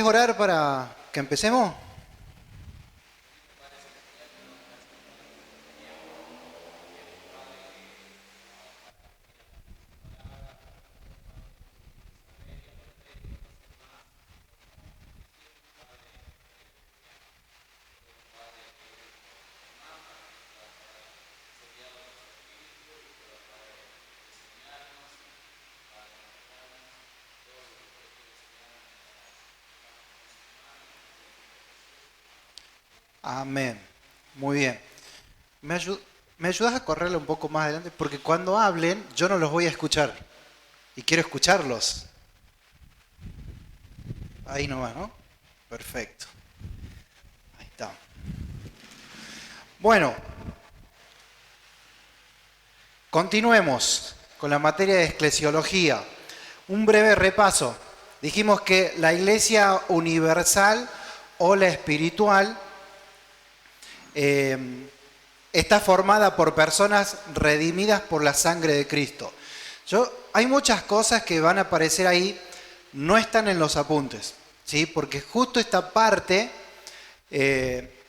orar para que empecemos? Amén. Muy bien. ¿Me, ayu- ¿Me ayudas a correrle un poco más adelante? Porque cuando hablen, yo no los voy a escuchar. Y quiero escucharlos. Ahí nomás, ¿no? Perfecto. Ahí está. Bueno, continuemos con la materia de eclesiología. Un breve repaso. Dijimos que la iglesia universal o la espiritual eh, está formada por personas redimidas por la sangre de Cristo. Hay muchas cosas que van a aparecer ahí, no están en los apuntes, ¿sí? Porque justo esta parte eh,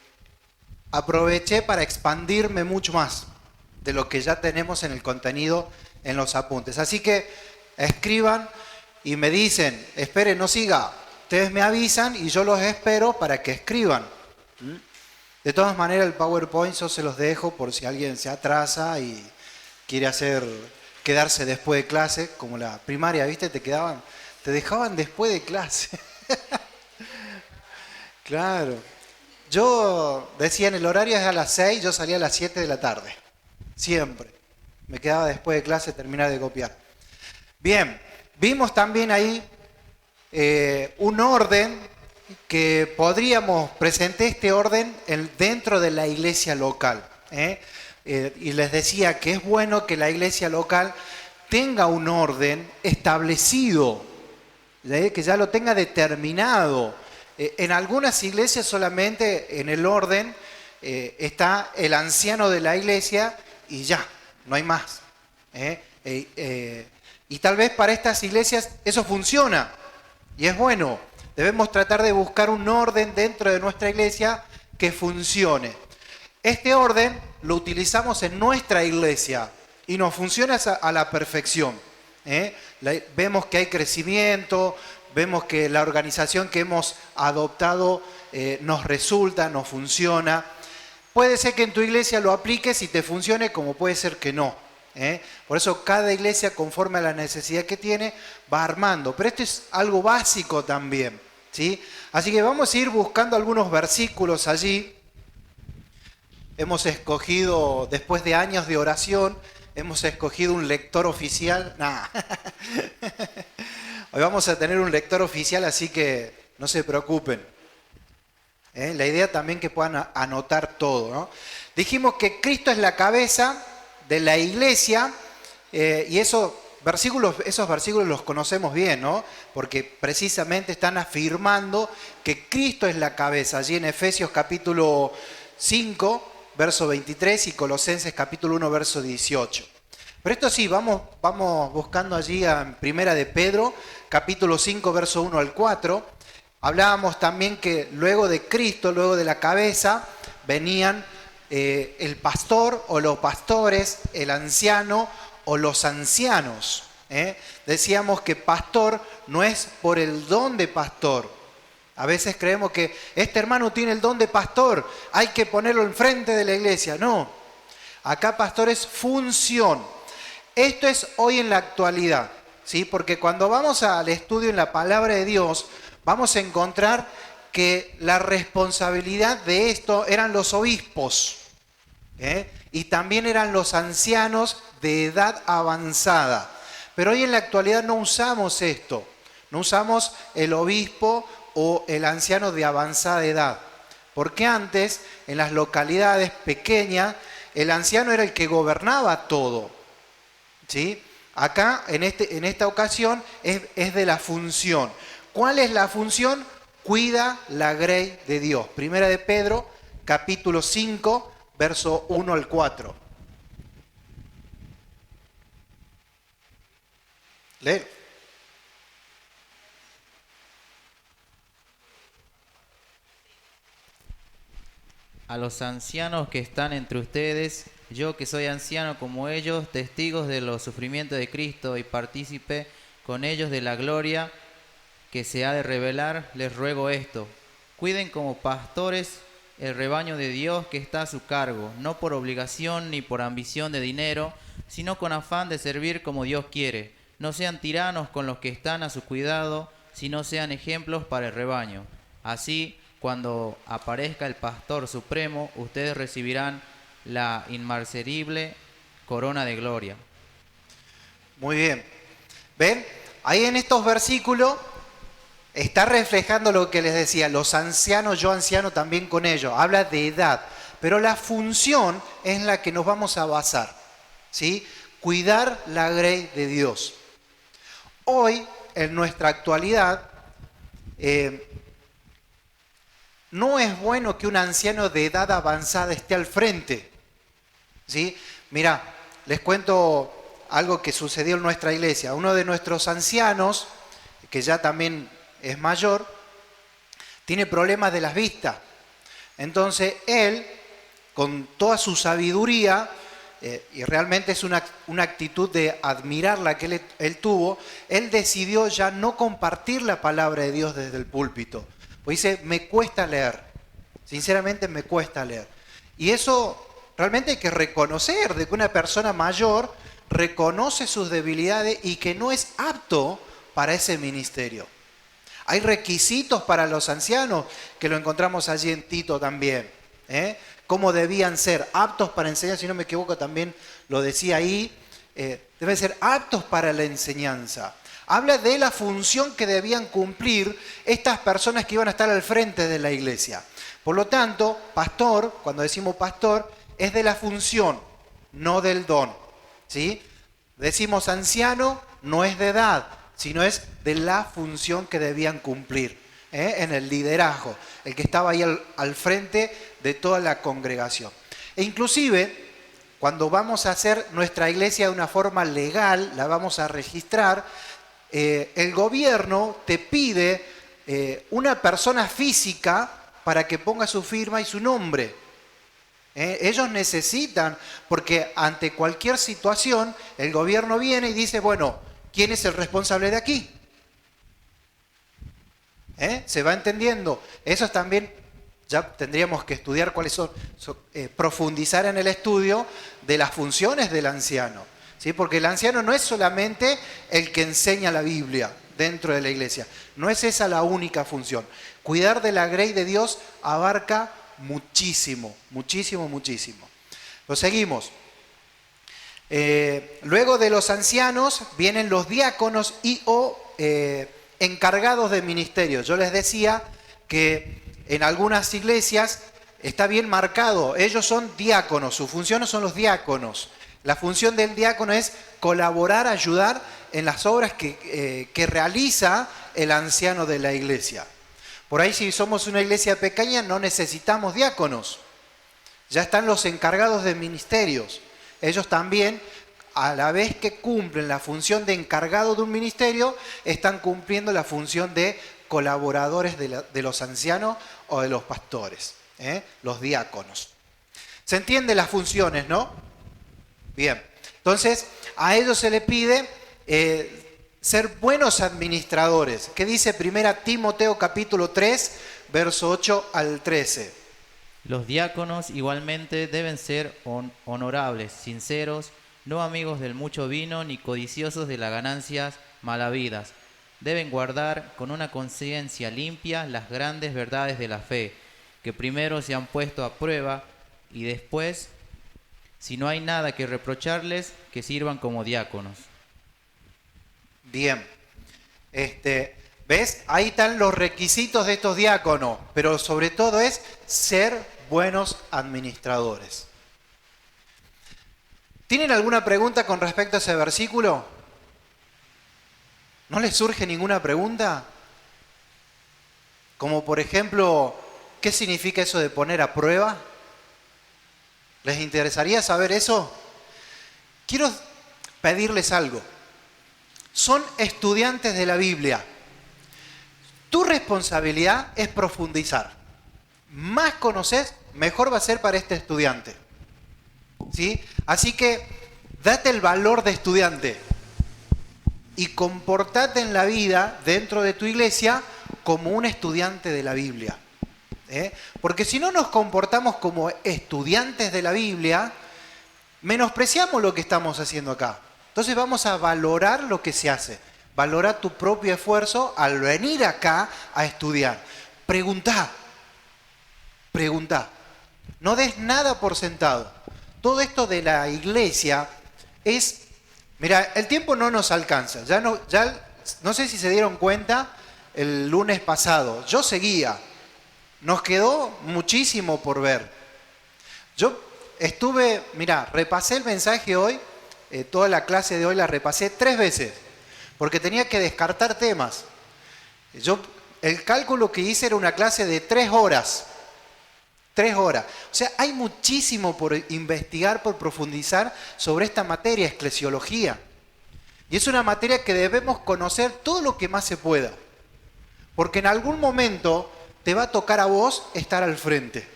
aproveché para expandirme mucho más de lo que ya tenemos en el contenido en los apuntes. Así que escriban y me dicen, esperen, no siga. Ustedes me avisan y yo los espero para que escriban. De todas maneras, el PowerPoint yo se los dejo por si alguien se atrasa y quiere quedarse después de clase, como la primaria, ¿viste? Te dejaban después de clase. Claro. Yo decía en el horario es a las 6, yo salía a las 7 de la tarde. Siempre. Me quedaba después de clase terminar de copiar. Bien, vimos también ahí un orden que podríamos presentar este orden dentro de la iglesia local. Y les decía que es bueno que la iglesia local tenga un orden establecido, que ya lo tenga determinado. En algunas iglesias solamente en el orden está el anciano de la iglesia y ya, no hay más. Y tal vez para estas iglesias eso funciona y es bueno. Debemos tratar de buscar un orden dentro de nuestra iglesia que funcione. Este orden lo utilizamos en nuestra iglesia y nos funciona a la perfección. Vemos que hay crecimiento, vemos que la organización que hemos adoptado nos resulta, nos funciona. Puede ser que en tu iglesia lo apliques y te funcione, como puede ser que no. Por eso cada iglesia, conforme a la necesidad que tiene, va armando. Pero esto es algo básico también, ¿sí? Así que vamos a ir buscando algunos versículos allí. Hemos escogido, después de años de oración, hemos escogido un lector oficial. Nah. Hoy vamos a tener un lector oficial, así que no se preocupen. La idea también que puedan anotar todo, ¿no? Dijimos que Cristo es la cabeza de la iglesia y esos versículos los conocemos bien, ¿no? Porque precisamente están afirmando que Cristo es la cabeza, allí en Efesios capítulo 5, verso 23 y Colosenses capítulo 1, verso 18. Pero esto sí, vamos buscando allí en Primera de Pedro, capítulo 5, verso 1 al 4. Hablábamos también que luego de Cristo, luego de la cabeza, venían el pastor o los pastores, el anciano o los ancianos. Decíamos que pastor no es por el don de pastor. A veces creemos que este hermano tiene el don de pastor, hay que ponerlo enfrente de la iglesia. No, acá pastor es función. Esto es hoy en la actualidad, ¿sí? Porque cuando vamos al estudio en la palabra de Dios, vamos a encontrar que la responsabilidad de esto eran los obispos, y también eran los ancianos de edad avanzada. Pero hoy en la actualidad no usamos esto, no usamos el obispo o el anciano de avanzada edad, porque antes en las localidades pequeñas el anciano era el que gobernaba todo, ¿sí? Acá en esta ocasión es de la función. ¿Cuál es la función? Cuida la grey de Dios. Primera de Pedro, capítulo 5, verso 1 al 4. Léelo. a los ancianos que están entre ustedes, yo que soy anciano como ellos, testigos de los sufrimientos de Cristo y partícipe con ellos de la gloria que se ha de revelar, les ruego esto: cuiden como pastores el rebaño de Dios que está a su cargo, no por obligación ni por ambición de dinero, sino con afán de servir como Dios quiere. No sean tiranos con los que están a su cuidado, sino sean ejemplos para el rebaño. Así, cuando aparezca el Pastor Supremo, ustedes recibirán la inmarcesible corona de gloria. Muy bien. ¿Ven? Ahí en estos versículos está reflejando lo que les decía, los ancianos, yo anciano también con ellos. Habla de edad, pero la función es la que nos vamos a basar, ¿sí? Cuidar la grey de Dios. Hoy, en nuestra actualidad, no es bueno que un anciano de edad avanzada esté al frente, ¿sí? Mira, les cuento algo que sucedió en nuestra iglesia. Uno de nuestros ancianos, que ya también es mayor, tiene problemas de las vistas. Entonces él, con toda su sabiduría, y realmente es una actitud de admirar la que él tuvo, él decidió ya no compartir la palabra de Dios desde el púlpito. Pues dice, me cuesta leer, sinceramente me cuesta leer. Y eso realmente hay que reconocer, de que una persona mayor reconoce sus debilidades y que no es apto para ese ministerio. Hay requisitos para los ancianos, que lo encontramos allí en Tito también. Cómo debían ser aptos para enseñar, si no me equivoco también lo decía ahí, deben ser aptos para la enseñanza. Habla de la función que debían cumplir estas personas que iban a estar al frente de la iglesia. Por lo tanto, pastor, cuando decimos pastor, es de la función, no del don, ¿sí? Decimos anciano, no es de edad, sino es de la función que debían cumplir, en el liderazgo, el que estaba ahí al frente de toda la congregación. E inclusive, cuando vamos a hacer nuestra iglesia de una forma legal, la vamos a registrar, el gobierno te pide una persona física para que ponga su firma y su nombre. Ellos necesitan, porque ante cualquier situación, el gobierno viene y dice, bueno, ¿quién es el responsable de aquí? ¿Se va entendiendo? Eso también ya tendríamos que estudiar cuáles son, profundizar en el estudio de las funciones del anciano, ¿sí? Porque el anciano no es solamente el que enseña la Biblia dentro de la iglesia, no es esa la única función. Cuidar de la grey de Dios abarca muchísimo, muchísimo, muchísimo. Lo seguimos. Luego de los ancianos vienen los diáconos y encargados de ministerio. Yo les decía que en algunas iglesias está bien marcado, ellos son diáconos, su función son los diáconos. La función del diácono es colaborar, ayudar en las obras que realiza el anciano de la iglesia. Por ahí, si somos una iglesia pequeña, no necesitamos diáconos. Ya están los encargados de ministerios. Ellos también, a la vez que cumplen la función de encargado de un ministerio, están cumpliendo la función de colaboradores de los ancianos o de los pastores, los diáconos. ¿Se entienden las funciones, no? Bien. Entonces, a ellos se les pide ser buenos administradores. ¿Qué dice 1 Timoteo capítulo 3, verso 8 al 13? Los diáconos igualmente deben ser honorables, sinceros, no amigos del mucho vino ni codiciosos de las ganancias malavidas. Deben guardar con una conciencia limpia las grandes verdades de la fe, que primero se han puesto a prueba y después, si no hay nada que reprocharles, que sirvan como diáconos. Bien. ¿Ves? Ahí están los requisitos de estos diáconos, pero sobre todo es ser buenos administradores. ¿Tienen alguna pregunta con respecto a ese versículo? ¿No les surge ninguna pregunta? Como por ejemplo, ¿qué significa eso de poner a prueba? ¿Les interesaría saber eso? Quiero pedirles algo. Son estudiantes de la Biblia. Tu responsabilidad es profundizar. más conoces, mejor va a ser para este estudiante. ¿Sí? Así que date el valor de estudiante y comportate en la vida dentro de tu iglesia como un estudiante de la Biblia. Porque si no nos comportamos como estudiantes de la Biblia, menospreciamos lo que estamos haciendo acá. Entonces vamos a valorar lo que se hace. Valora tu propio esfuerzo al venir acá a estudiar. Preguntá. No des nada por sentado. Todo esto de la iglesia es... Mira, el tiempo no nos alcanza. Ya no sé si se dieron cuenta el lunes pasado. Yo seguía. Nos quedó muchísimo por ver. Yo repasé el mensaje hoy, toda la clase de hoy la repasé 3 veces, porque tenía que descartar temas. El cálculo que hice era una clase de 3 horas. 3 horas. O sea, hay muchísimo por investigar, por profundizar sobre esta materia, eclesiología. Y es una materia que debemos conocer todo lo que más se pueda. Porque en algún momento te va a tocar a vos estar al frente.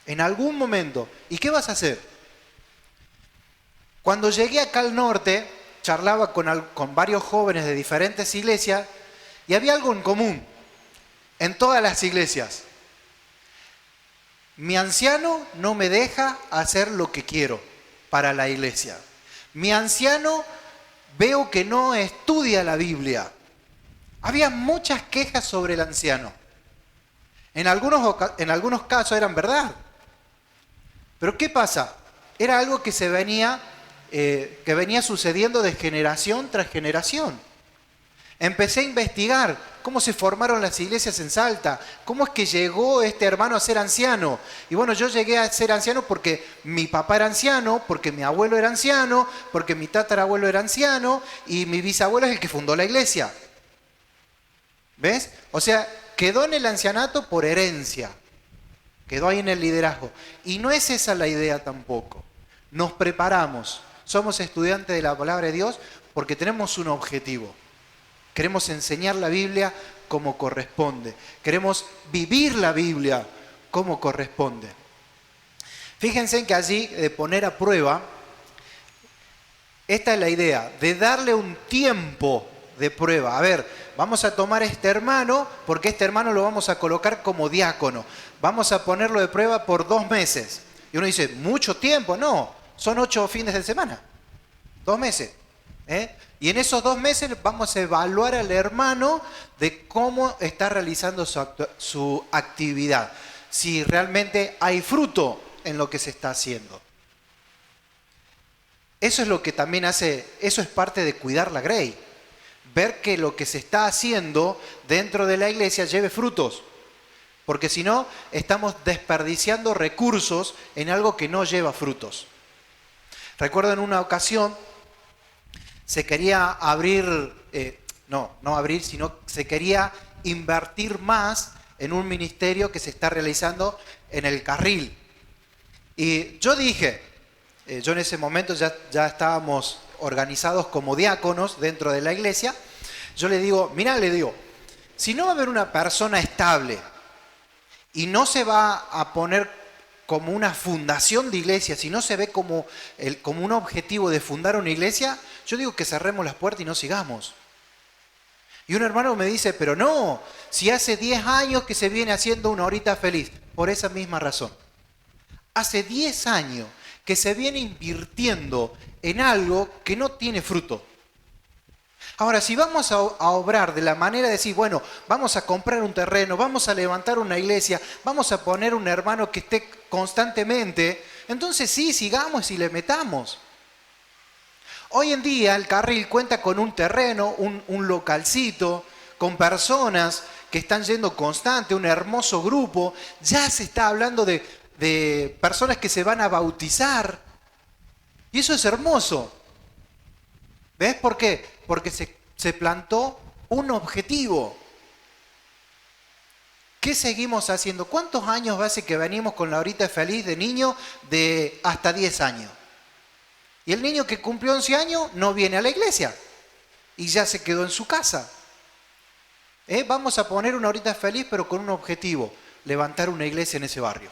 En algún momento. ¿Y qué vas a hacer? Cuando llegué acá al norte, charlaba con varios jóvenes de diferentes iglesias y había algo en común en todas las iglesias. Mi anciano no me deja hacer lo que quiero para la iglesia. Mi anciano veo que no estudia la Biblia. Había muchas quejas sobre el anciano. En algunos casos eran verdad. Pero ¿qué pasa? Era algo que venía sucediendo de generación tras generación. Empecé a investigar cómo se formaron las iglesias en Salta, cómo es que llegó este hermano a ser anciano. Y bueno, yo llegué a ser anciano porque mi papá era anciano, porque mi abuelo era anciano, porque mi tatarabuelo era anciano y mi bisabuelo es el que fundó la iglesia. ¿Ves? O sea, quedó en el ancianato por herencia. Quedó ahí en el liderazgo. Y no es esa la idea tampoco. Nos preparamos. Somos estudiantes de la palabra de Dios porque tenemos un objetivo. Queremos enseñar la Biblia como corresponde. Queremos vivir la Biblia como corresponde. Fíjense en que allí, de poner a prueba, esta es la idea, de darle un tiempo de prueba. A ver, vamos a tomar a este hermano, porque este hermano lo vamos a colocar como diácono. Vamos a ponerlo de prueba por 2 meses. Y uno dice, ¿mucho tiempo? No, son 8 fines de semana. 2 meses. Y en esos 2 meses vamos a evaluar al hermano de cómo está realizando su actividad. Si realmente hay fruto en lo que se está haciendo. Eso es lo que también hace, eso es parte de cuidar la grey. Ver que lo que se está haciendo dentro de la iglesia lleve frutos. Porque si no, estamos desperdiciando recursos en algo que no lleva frutos. Recuerdo en una ocasión, se quería sino se quería invertir más en un ministerio que se está realizando en el Carril. Y yo dije, yo en ese momento ya estábamos organizados como diáconos dentro de la iglesia, yo le digo, si no va a haber una persona estable y no se va a poner como una fundación de iglesia, si no se ve como un objetivo de fundar una iglesia, yo digo que cerremos las puertas y no sigamos. Y un hermano me dice, pero no, si hace 10 años que se viene haciendo una horita feliz, por esa misma razón. Hace 10 años que se viene invirtiendo en algo que no tiene fruto. Ahora, si vamos a obrar de la manera de decir, bueno, vamos a comprar un terreno, vamos a levantar una iglesia, vamos a poner un hermano que esté constantemente, entonces sí, sigamos y le metamos. Hoy en día el Carril cuenta con un terreno, un localcito, con personas que están yendo constante, un hermoso grupo. Ya se está hablando de personas que se van a bautizar. Y eso es hermoso. ¿Ves por qué? Porque se plantó un objetivo. ¿Qué seguimos haciendo? ¿Cuántos años hace que venimos con la horita feliz de niño de hasta 10 años? Y el niño que cumplió 11 años no viene a la iglesia y ya se quedó en su casa. Vamos a poner una horita feliz pero con un objetivo. levantar una iglesia en ese barrio.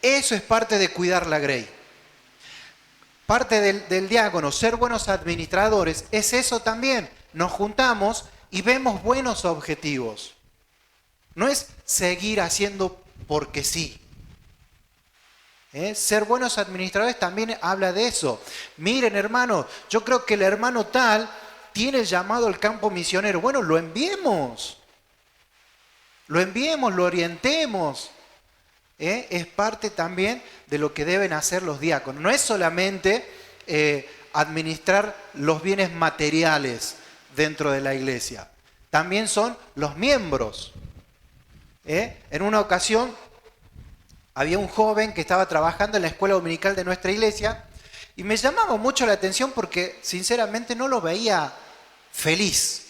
Eso es parte de cuidar la grey. Parte del diácono, ser buenos administradores, es eso también. Nos juntamos y vemos buenos objetivos. No es seguir haciendo porque sí. Ser buenos administradores también habla de eso. Miren, hermanos, yo creo que el hermano tal tiene el llamado al campo misionero. Bueno, lo enviemos. Lo enviemos, lo orientemos. Es parte también de lo que deben hacer los diáconos. No es solamente administrar los bienes materiales dentro de la iglesia. También son los miembros. En una ocasión había un joven que estaba trabajando en la escuela dominical de nuestra iglesia y me llamaba mucho la atención porque sinceramente no lo veía feliz.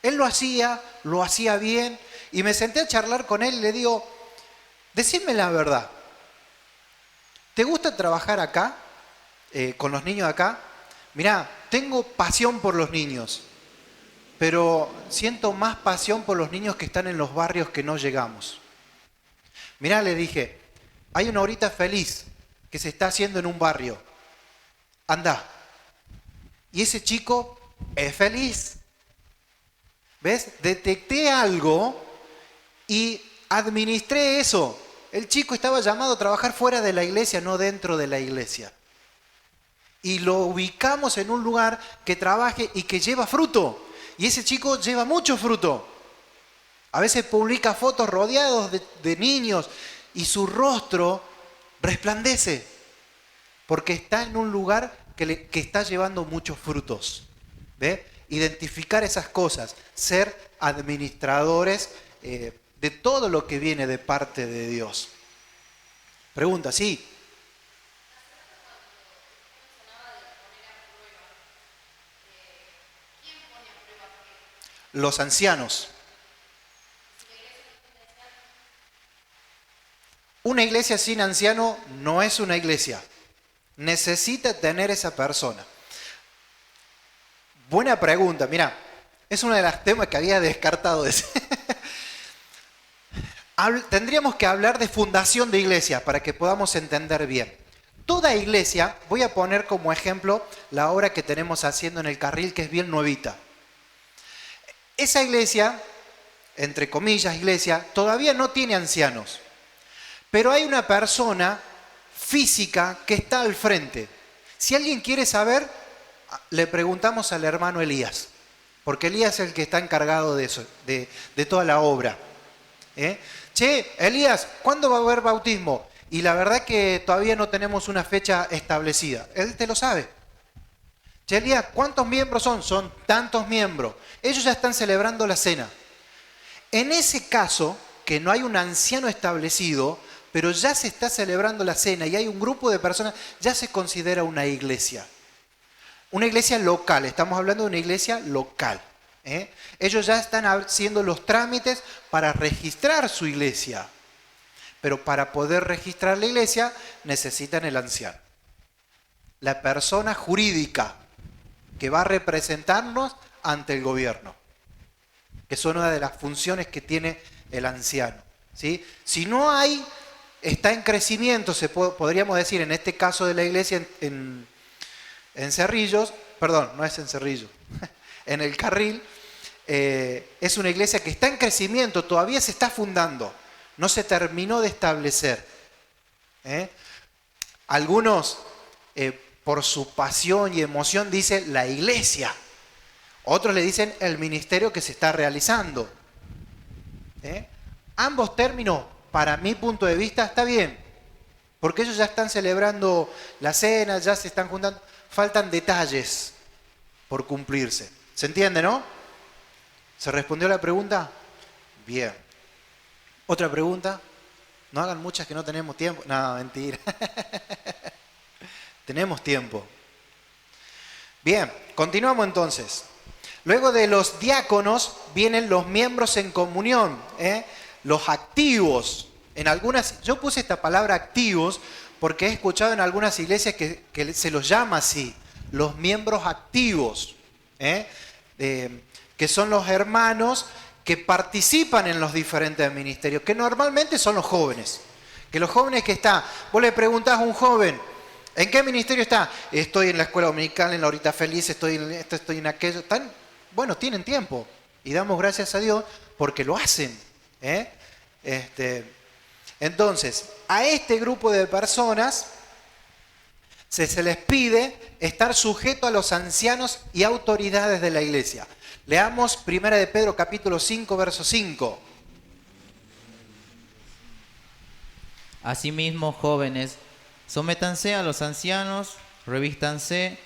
Él lo hacía bien y me senté a charlar con él y le digo, decime la verdad, ¿te gusta trabajar acá, con los niños acá? Mirá, tengo pasión por los niños, pero siento más pasión por los niños que están en los barrios que no llegamos. Mirá, le dije, hay una horita feliz que se está haciendo en un barrio. Andá. Y ese chico es feliz. ¿Ves? Detecté algo y administré eso. El chico estaba llamado a trabajar fuera de la iglesia, no dentro de la iglesia. Y lo ubicamos en un lugar que trabaje y que lleva fruto. Y ese chico lleva mucho fruto. A veces publica fotos rodeados de niños y su rostro resplandece porque está en un lugar que está llevando muchos frutos. ¿Ve? Identificar esas cosas, ser administradores de todo lo que viene de parte de Dios. Pregunta, sí. Los ancianos. Una iglesia sin anciano no es una iglesia. Necesita tener esa persona. Buena pregunta, mira, es uno de los temas que había descartado. Tendríamos que hablar de fundación de iglesias para que podamos entender bien. Toda iglesia, voy a poner como ejemplo la obra que tenemos haciendo en el Carril, que es bien nuevita. Esa iglesia, entre comillas iglesia, todavía no tiene ancianos. Pero hay una persona física que está al frente. Si alguien quiere saber, le preguntamos al hermano Elías, porque Elías es el que está encargado de eso, de toda la obra. Che, Elías, ¿cuándo va a haber bautismo? Y la verdad que todavía no tenemos una fecha establecida. Él te lo sabe. Che, Elías, ¿cuántos miembros son? Son tantos miembros. Ellos ya están celebrando la cena. En ese caso, que no hay un anciano establecido, pero ya se está celebrando la cena y hay un grupo de personas, ya se considera una iglesia. Una iglesia local, estamos hablando de una iglesia local. Ellos ya están haciendo los trámites para registrar su iglesia. Pero para poder registrar la iglesia necesitan el anciano. La persona jurídica que va a representarnos ante el gobierno. Que es una de las funciones que tiene el anciano. ¿Sí? Si no hay, está en crecimiento, podríamos decir en este caso de la iglesia en Cerrillos, perdón, no es en Cerrillos, en el Carril, es una iglesia que está en crecimiento, todavía se está fundando, no se terminó de establecer. Algunos, por su pasión y emoción, dicen la iglesia, otros le dicen el ministerio que se está realizando. Ambos términos, para mi punto de vista, está bien, porque ellos ya están celebrando la cena, ya se están juntando, faltan detalles por cumplirse. ¿Se entiende, no? ¿Se respondió la pregunta? Bien. ¿Otra pregunta? No hagan muchas que no tenemos tiempo. No, mentira. Tenemos tiempo. Bien, continuamos entonces. Luego de los diáconos vienen los miembros en comunión, los activos. En algunas, yo puse esta palabra activos porque he escuchado en algunas iglesias que se los llama así, los miembros activos, que son los hermanos que participan en los diferentes ministerios, que normalmente son los jóvenes. Que los jóvenes que están, vos le preguntás a un joven, ¿en qué ministerio está? Estoy en la escuela dominical, en la horita feliz, estoy en esto, estoy en aquello. Bueno, tienen tiempo y damos gracias a Dios porque lo hacen. Entonces, a este grupo de personas se les pide estar sujeto a los ancianos y autoridades de la iglesia. Leamos 1 de Pedro capítulo 5, verso 5. Asimismo, jóvenes, sométanse a los ancianos, revístanse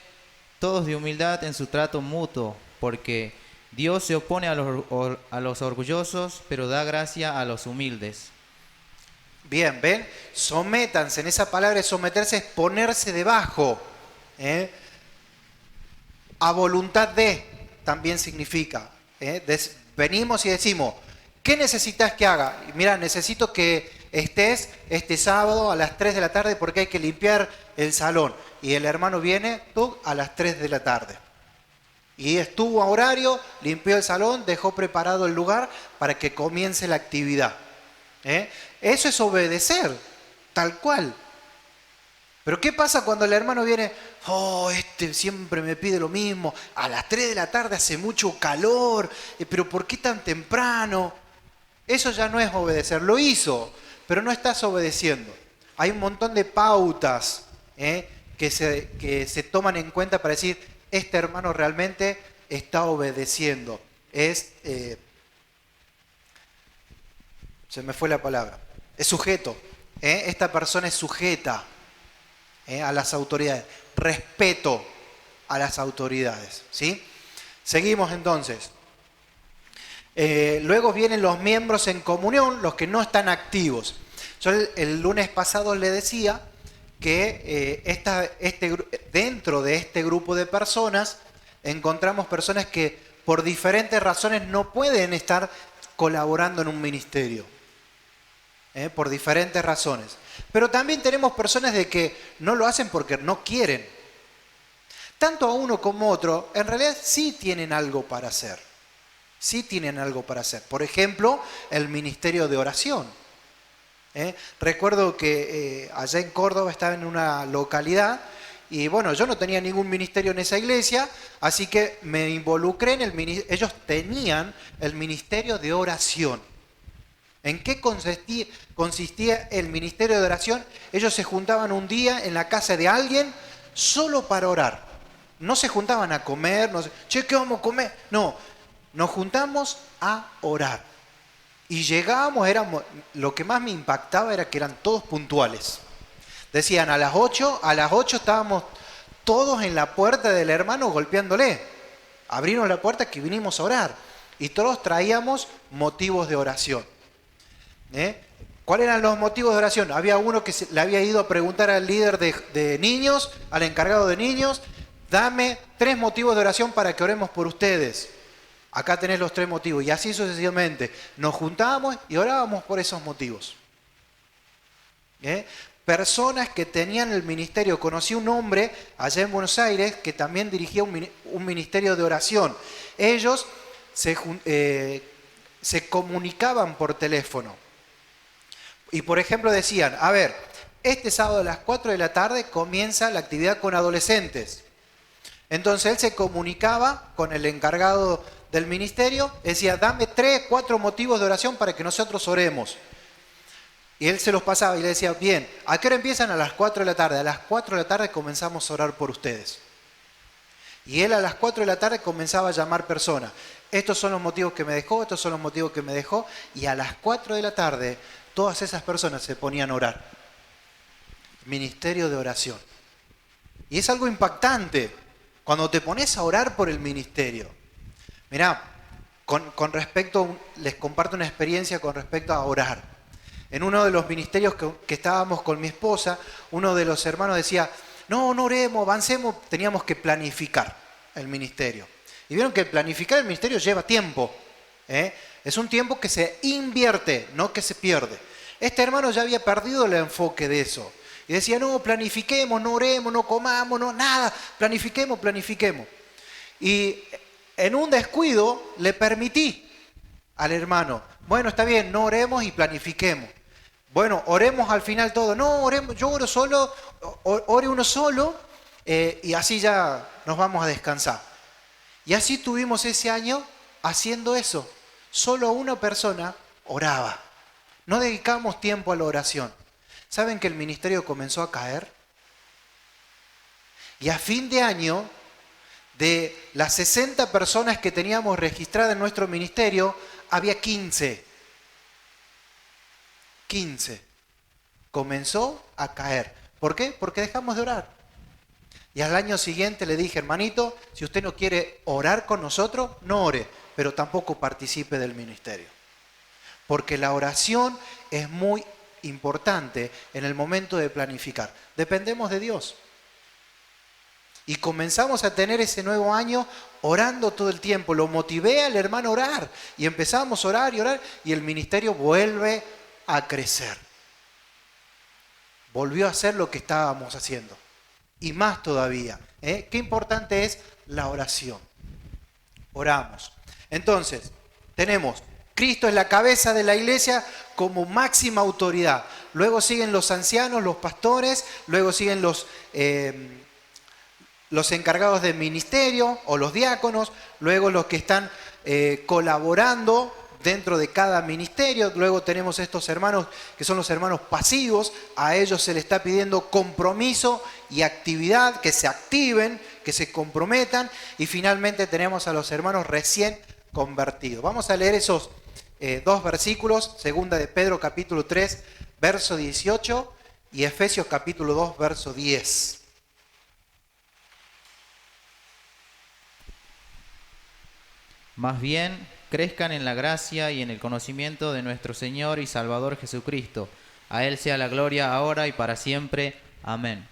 todos de humildad en su trato mutuo, porque Dios se opone a los orgullosos, pero da gracia a los humildes. Bien, ¿ven? Sométanse, en esa palabra someterse es ponerse debajo. A voluntad de, también significa. Venimos y decimos, ¿qué necesitas que haga? Mira, necesito que estés este sábado a las 3 de la tarde porque hay que limpiar el salón. Y el hermano viene a las 3 de la tarde. Y estuvo a horario, limpió el salón, dejó preparado el lugar para que comience la actividad. Eso es obedecer, tal cual. Pero ¿qué pasa cuando el hermano viene? Este siempre me pide lo mismo, a las 3 de la tarde hace mucho calor, pero ¿por qué tan temprano? Eso ya no es obedecer, lo hizo, pero no estás obedeciendo. Hay un montón de pautas que se toman en cuenta para decir, este hermano realmente está obedeciendo. Se me fue la palabra. Es sujeto. Esta persona es sujeta a las autoridades. Respeto a las autoridades. ¿Sí? Seguimos entonces. Luego vienen los miembros en comunión, los que no están activos. Yo el lunes pasado le decía que dentro de este grupo de personas encontramos personas que por diferentes razones no pueden estar colaborando en un ministerio. Por diferentes razones. Pero también tenemos personas de que no lo hacen porque no quieren. Tanto a uno como a otro, en realidad sí tienen algo para hacer. Sí tienen algo para hacer. Por ejemplo, el ministerio de oración. Recuerdo que allá en Córdoba estaba en una localidad y bueno, yo no tenía ningún ministerio en esa iglesia, así que me involucré en el ministerio. Ellos tenían el ministerio de oración. ¿En qué consistía el ministerio de oración? Ellos se juntaban un día en la casa de alguien solo para orar. No se juntaban a comer, che, ¿qué vamos a comer? No, nos juntamos a orar. Y llegábamos, lo que más me impactaba era que eran todos puntuales. Decían a las 8 estábamos todos en la puerta del hermano golpeándole. Abrimos la puerta que vinimos a orar. Y todos traíamos motivos de oración. ¿Cuáles eran los motivos de oración? Había uno que le había ido a preguntar al líder de niños, al encargado de niños, dame 3 motivos de oración para que oremos por ustedes. Acá tenés los 3 motivos. Y así sucesivamente. Nos juntábamos y orábamos por esos motivos. Personas que tenían el ministerio. Conocí un hombre allá en Buenos Aires que también dirigía un ministerio de oración. Ellos se comunicaban por teléfono. Y por ejemplo decían, a ver, este sábado a las 4 de la tarde comienza la actividad con adolescentes. Entonces él se comunicaba con el encargado del ministerio, decía, dame 3, 4 motivos de oración para que nosotros oremos. Y él se los pasaba y le decía, bien, ¿a qué hora empiezan? A las 4 de la tarde. A las 4 de la tarde comenzamos a orar por ustedes. Y él a las 4 de la tarde comenzaba a llamar personas. Estos son los motivos que me dejó, estos son los motivos que me dejó. Y a las 4 de la tarde todas esas personas se ponían a orar. Ministerio de oración. Y es algo impactante cuando te pones a orar por el ministerio. Mirá, con respecto, les comparto una experiencia con respecto a orar. En uno de los ministerios que estábamos con mi esposa, uno de los hermanos decía, no oremos, avancemos, teníamos que planificar el ministerio. Y vieron que planificar el ministerio lleva tiempo. Es un tiempo que se invierte, no que se pierde. Este hermano ya había perdido el enfoque de eso. Y decía, no, planifiquemos, no oremos, no comamos, no nada, planifiquemos. Y en un descuido le permití al hermano, bueno, está bien, no oremos y planifiquemos. Bueno, oremos al final todo. No, oremos, yo oro solo, ore uno solo y así ya nos vamos a descansar. Y así tuvimos ese año haciendo eso. Solo una persona oraba. No dedicamos tiempo a la oración. ¿Saben que el ministerio comenzó a caer? Y a fin de año, de las 60 personas que teníamos registradas en nuestro ministerio, había 15. 15. Comenzó a caer. ¿Por qué? Porque dejamos de orar. Y al año siguiente le dije, hermanito, si usted no quiere orar con nosotros, no ore, pero tampoco participe del ministerio. Porque la oración es muy importante en el momento de planificar. Dependemos de Dios. Y comenzamos a tener ese nuevo año orando todo el tiempo. Lo motivé al hermano a orar. Y empezamos a orar y orar. Y el ministerio vuelve a crecer. Volvió a hacer lo que estábamos haciendo. Y más todavía. Qué importante es la oración. Oramos. Entonces, tenemos, Cristo es la cabeza de la iglesia como máxima autoridad. Luego siguen los ancianos, los pastores, luego siguen los encargados del ministerio o los diáconos, luego los que están colaborando dentro de cada ministerio. Luego tenemos estos hermanos que son los hermanos pasivos. A ellos se les está pidiendo compromiso y actividad, que se activen, que se comprometan. Y finalmente tenemos a los hermanos recién convertidos. Vamos a leer esos dos versículos, segunda de Pedro capítulo 3, verso 18 y Efesios capítulo 2, verso 10. Más bien, crezcan en la gracia y en el conocimiento de nuestro Señor y Salvador Jesucristo. A Él sea la gloria ahora y para siempre. Amén.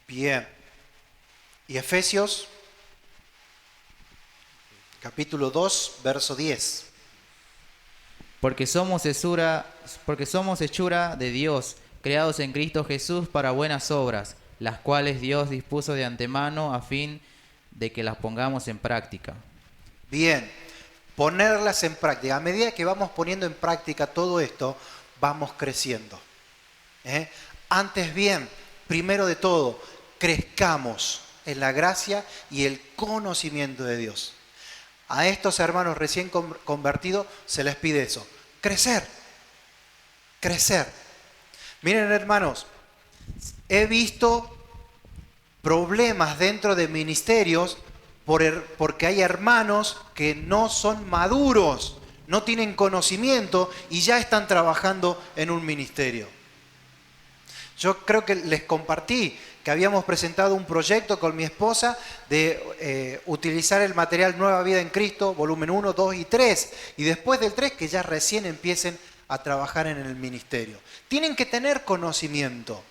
Bien. Y Efesios, capítulo 2, verso 10. Porque somos hechura de Dios, creados en Cristo Jesús para buenas obras, las cuales Dios dispuso de antemano a fin de que las pongamos en práctica. Bien, ponerlas en práctica. A medida que vamos poniendo en práctica todo esto, vamos creciendo. Antes bien, primero de todo, crezcamos en la gracia y el conocimiento de Dios. A estos hermanos recién convertidos se les pide eso, crecer, crecer. Miren, hermanos, he visto problemas dentro de ministerios porque hay hermanos que no son maduros, no tienen conocimiento y ya están trabajando en un ministerio. Yo creo que les compartí que habíamos presentado un proyecto con mi esposa de utilizar el material Nueva Vida en Cristo, volumen 1, 2 y 3. Y después del 3 que ya recién empiecen a trabajar en el ministerio. Tienen que tener conocimiento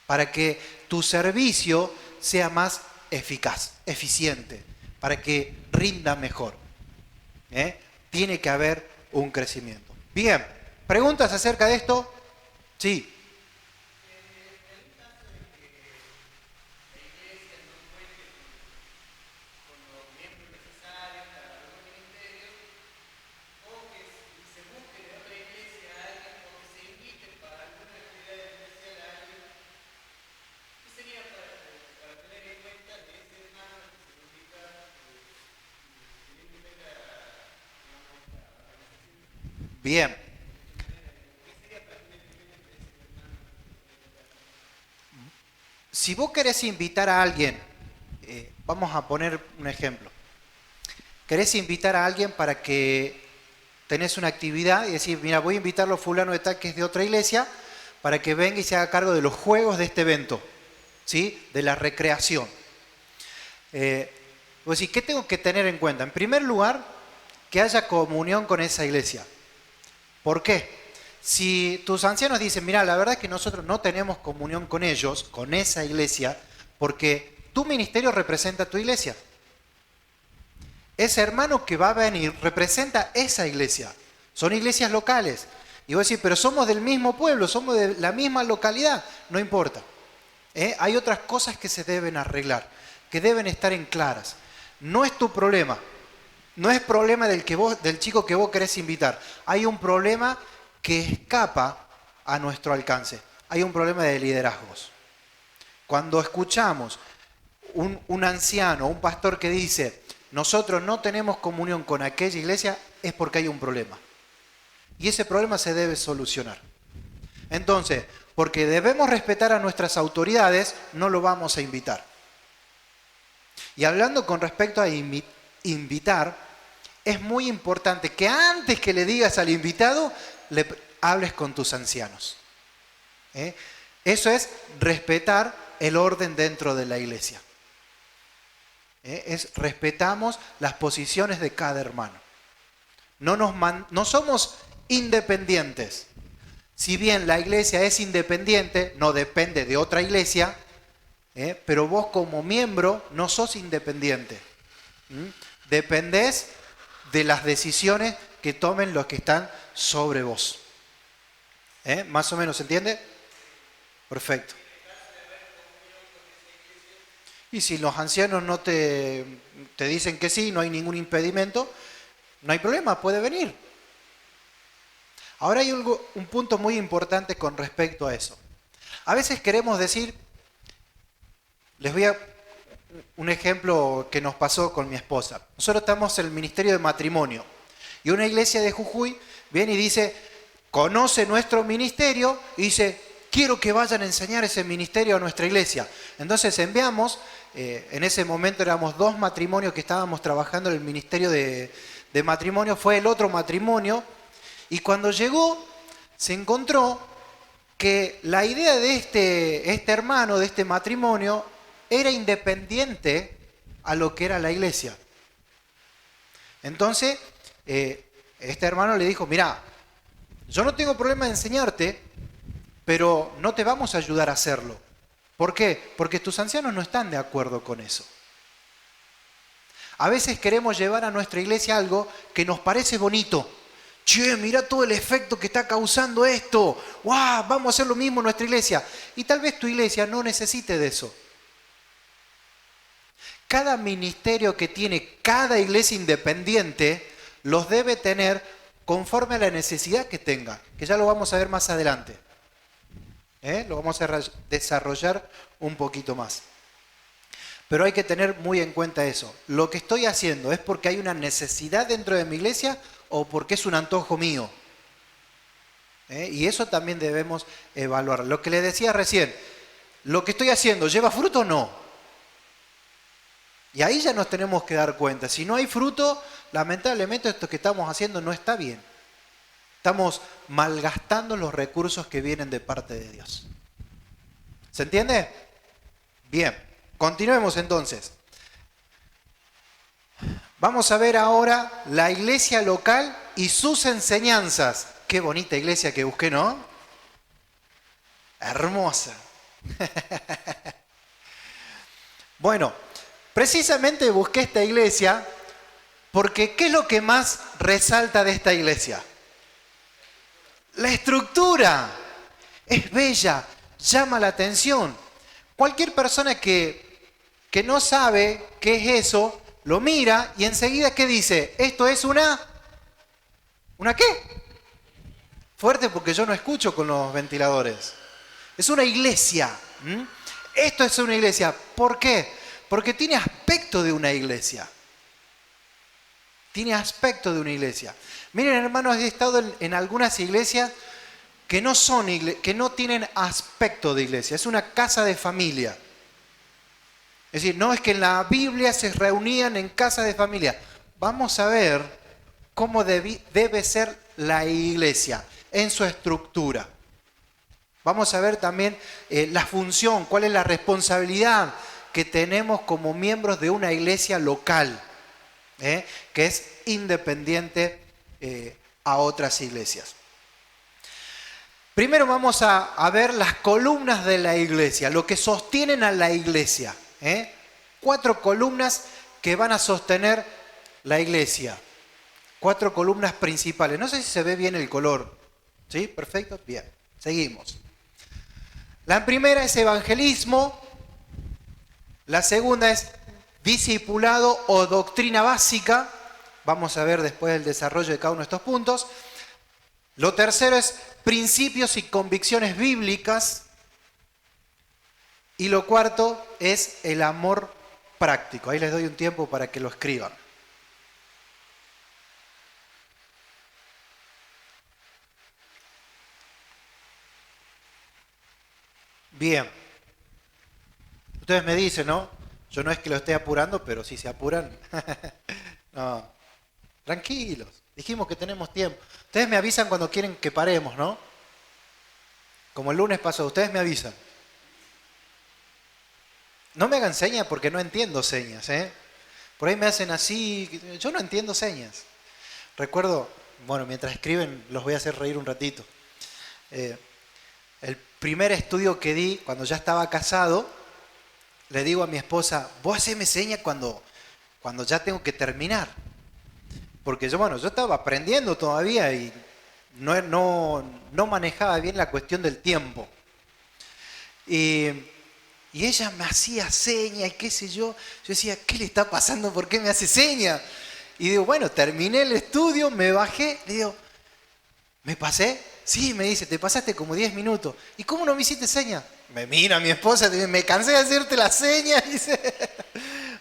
para que tu servicio sea más eficaz, eficiente, para que rinda mejor. Tiene que haber un crecimiento. Bien, ¿preguntas acerca de esto? Sí. Bien. Si vos querés invitar a alguien, vamos a poner un ejemplo. Querés invitar a alguien para que tenés una actividad y decir, mira, voy a invitarlo a fulano de tal que es de otra iglesia para que venga y se haga cargo de los juegos de este evento, ¿sí? De la recreación. Vos decís, ¿qué tengo que tener en cuenta? En primer lugar, que haya comunión con esa iglesia. ¿Por qué? Si tus ancianos dicen, mira, la verdad es que nosotros no tenemos comunión con ellos, con esa iglesia, porque tu ministerio representa a tu iglesia. Ese hermano que va a venir representa esa iglesia. Son iglesias locales. Y vos decís, pero somos del mismo pueblo, somos de la misma localidad. No importa. Hay otras cosas que se deben arreglar, que deben estar en claras. No es tu problema. no es problema del chico que vos querés invitar. Hay un problema que escapa a nuestro alcance. Hay un problema de liderazgos. Cuando escuchamos un anciano, un pastor que dice, nosotros no tenemos comunión con aquella iglesia, es porque hay un problema. Y ese problema se debe solucionar. Entonces, porque debemos respetar a nuestras autoridades, no lo vamos a invitar. Y hablando con respecto a invitar, es muy importante que antes que le digas al invitado, le hables con tus ancianos. Eso es respetar el orden dentro de la iglesia. Respetamos las posiciones de cada hermano. No somos independientes. Si bien la iglesia es independiente, no depende de otra iglesia, pero vos como miembro no sos independiente. Dependés de las decisiones que tomen los que están sobre vos. ¿Más o menos se entiende? Perfecto. Y si los ancianos no te dicen que sí, no hay ningún impedimento, no hay problema, puede venir. Ahora hay un punto muy importante con respecto a eso. A veces queremos decir, les voy a un ejemplo que nos pasó con mi esposa. Nosotros estamos en el ministerio de matrimonio y una iglesia de Jujuy viene y dice, conoce nuestro ministerio y dice, quiero que vayan a enseñar ese ministerio a nuestra iglesia. Entonces enviamos, en ese momento éramos 2 matrimonios que estábamos trabajando en el ministerio de matrimonio, fue el otro matrimonio, y cuando llegó se encontró que la idea de este hermano, de este matrimonio, era independiente a lo que era la iglesia. Entonces, este hermano le dijo, mirá, yo no tengo problema de enseñarte, pero no te vamos a ayudar a hacerlo. ¿Por qué? Porque tus ancianos no están de acuerdo con eso. A veces queremos llevar a nuestra iglesia algo que nos parece bonito. Che, mirá todo el efecto que está causando esto. ¡Wow! Vamos a hacer lo mismo en nuestra iglesia. Y tal vez tu iglesia no necesite de eso. Cada ministerio que tiene cada iglesia independiente los debe tener conforme a la necesidad que tenga, que ya lo vamos a ver más adelante. Lo vamos a desarrollar un poquito más. Pero hay que tener muy en cuenta eso. Lo que estoy haciendo es porque hay una necesidad dentro de mi iglesia o porque es un antojo mío. Y eso también debemos evaluar. Lo que le decía recién, ¿lo que estoy haciendo lleva fruto o no? Y ahí ya nos tenemos que dar cuenta. Si no hay fruto, lamentablemente esto que estamos haciendo no está bien. Estamos malgastando los recursos que vienen de parte de Dios. ¿Se entiende? Bien, continuemos entonces. Vamos a ver ahora la iglesia local y sus enseñanzas. Qué bonita iglesia que busqué, ¿no? Hermosa. Bueno, precisamente busqué esta iglesia porque ¿qué es lo que más resalta de esta iglesia? La estructura. Es bella, llama la atención. Cualquier persona que no sabe qué es eso, lo mira y enseguida ¿qué dice? Esto es ¿una qué? Fuerte porque yo no escucho con los ventiladores. Es una iglesia. Esto es una iglesia. ¿Por qué? Porque tiene aspecto de una iglesia. Tiene aspecto de una iglesia. Miren, hermanos, he estado en algunas iglesias que no tienen aspecto de iglesia. Es una casa de familia. Es decir, no es que en la Biblia se reunían en casa de familia. Vamos a ver cómo debe ser la iglesia en su estructura. Vamos a ver también la función, cuál es la responsabilidad que tenemos como miembros de una iglesia local, que es independiente a otras iglesias. Primero vamos a ver las columnas de la iglesia, lo que sostienen a la iglesia. 4 columnas que van a sostener la iglesia. 4 columnas principales. No sé si se ve bien el color. ¿Sí? Perfecto. Bien. Seguimos. La primera es evangelismo. La segunda es discipulado o doctrina básica. vamos a ver después el desarrollo de cada uno de estos puntos. Lo tercero es principios y convicciones bíblicas. Y lo cuarto es el amor práctico. Ahí les doy un tiempo para que lo escriban. Bien. Ustedes me dicen, ¿no? Yo no es que lo esté apurando, pero si se apuran. No. Tranquilos. Dijimos que tenemos tiempo. Ustedes me avisan cuando quieren que paremos, ¿no? Como el lunes pasó, ustedes me avisan. No me hagan señas porque no entiendo señas, ¿eh? Por ahí me hacen así. Yo no entiendo señas. Recuerdo, bueno, mientras escriben los voy a hacer reír un ratito. El primer estudio que di cuando ya estaba casado, le digo a mi esposa, vos haceme señas cuando ya tengo que terminar. Porque yo estaba aprendiendo todavía y no manejaba bien la cuestión del tiempo. Y ella me hacía señas y qué sé yo. Yo decía, ¿qué le está pasando? ¿Por qué me hace señas? Y digo, bueno, terminé el estudio, me bajé, le digo, ¿me pasé? Sí, me dice, te pasaste como 10 minutos. ¿Y cómo no me hiciste señas? Me mira mi esposa, me cansé de hacerte las señas. Dice.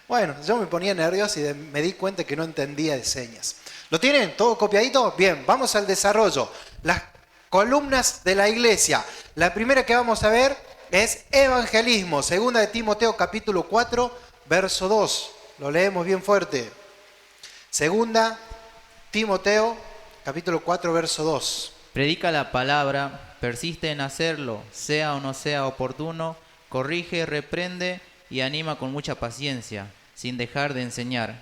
Bueno, yo me ponía nervioso y me di cuenta que no entendía de señas. ¿Lo tienen? ¿Todo copiadito? Bien, vamos al desarrollo. Las columnas de la iglesia. La primera que vamos a ver es evangelismo. Segunda de Timoteo capítulo 4, verso 2. Lo leemos bien fuerte. Segunda Timoteo capítulo 4, verso 2. Predica la palabra, persiste en hacerlo, sea o no sea oportuno, corrige, reprende y anima con mucha paciencia, sin dejar de enseñar.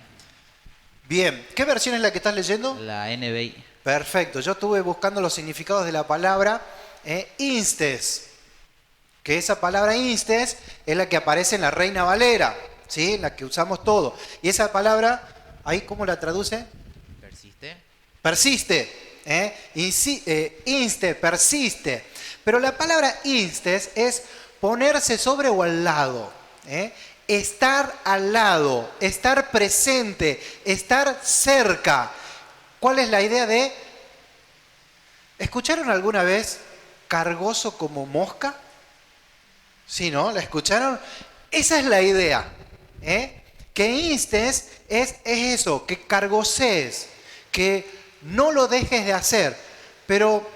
Bien, ¿qué versión es la que estás leyendo? La NBI. Perfecto, yo estuve buscando los significados de la palabra instes, que esa palabra instes es la que aparece en la Reina Valera, ¿sí? La que usamos todo. Y esa palabra, ¿ahí cómo la traduce? Persiste. Persiste. Inste, persiste. Pero la palabra instes es ponerse sobre o al lado. Estar al lado, estar presente, estar cerca. ¿Cuál es la idea de? ¿Escucharon alguna vez cargoso como mosca? ¿Sí, no? ¿La escucharon? Esa es la idea. Que instes es eso, que cargosees, que no lo dejes de hacer. Pero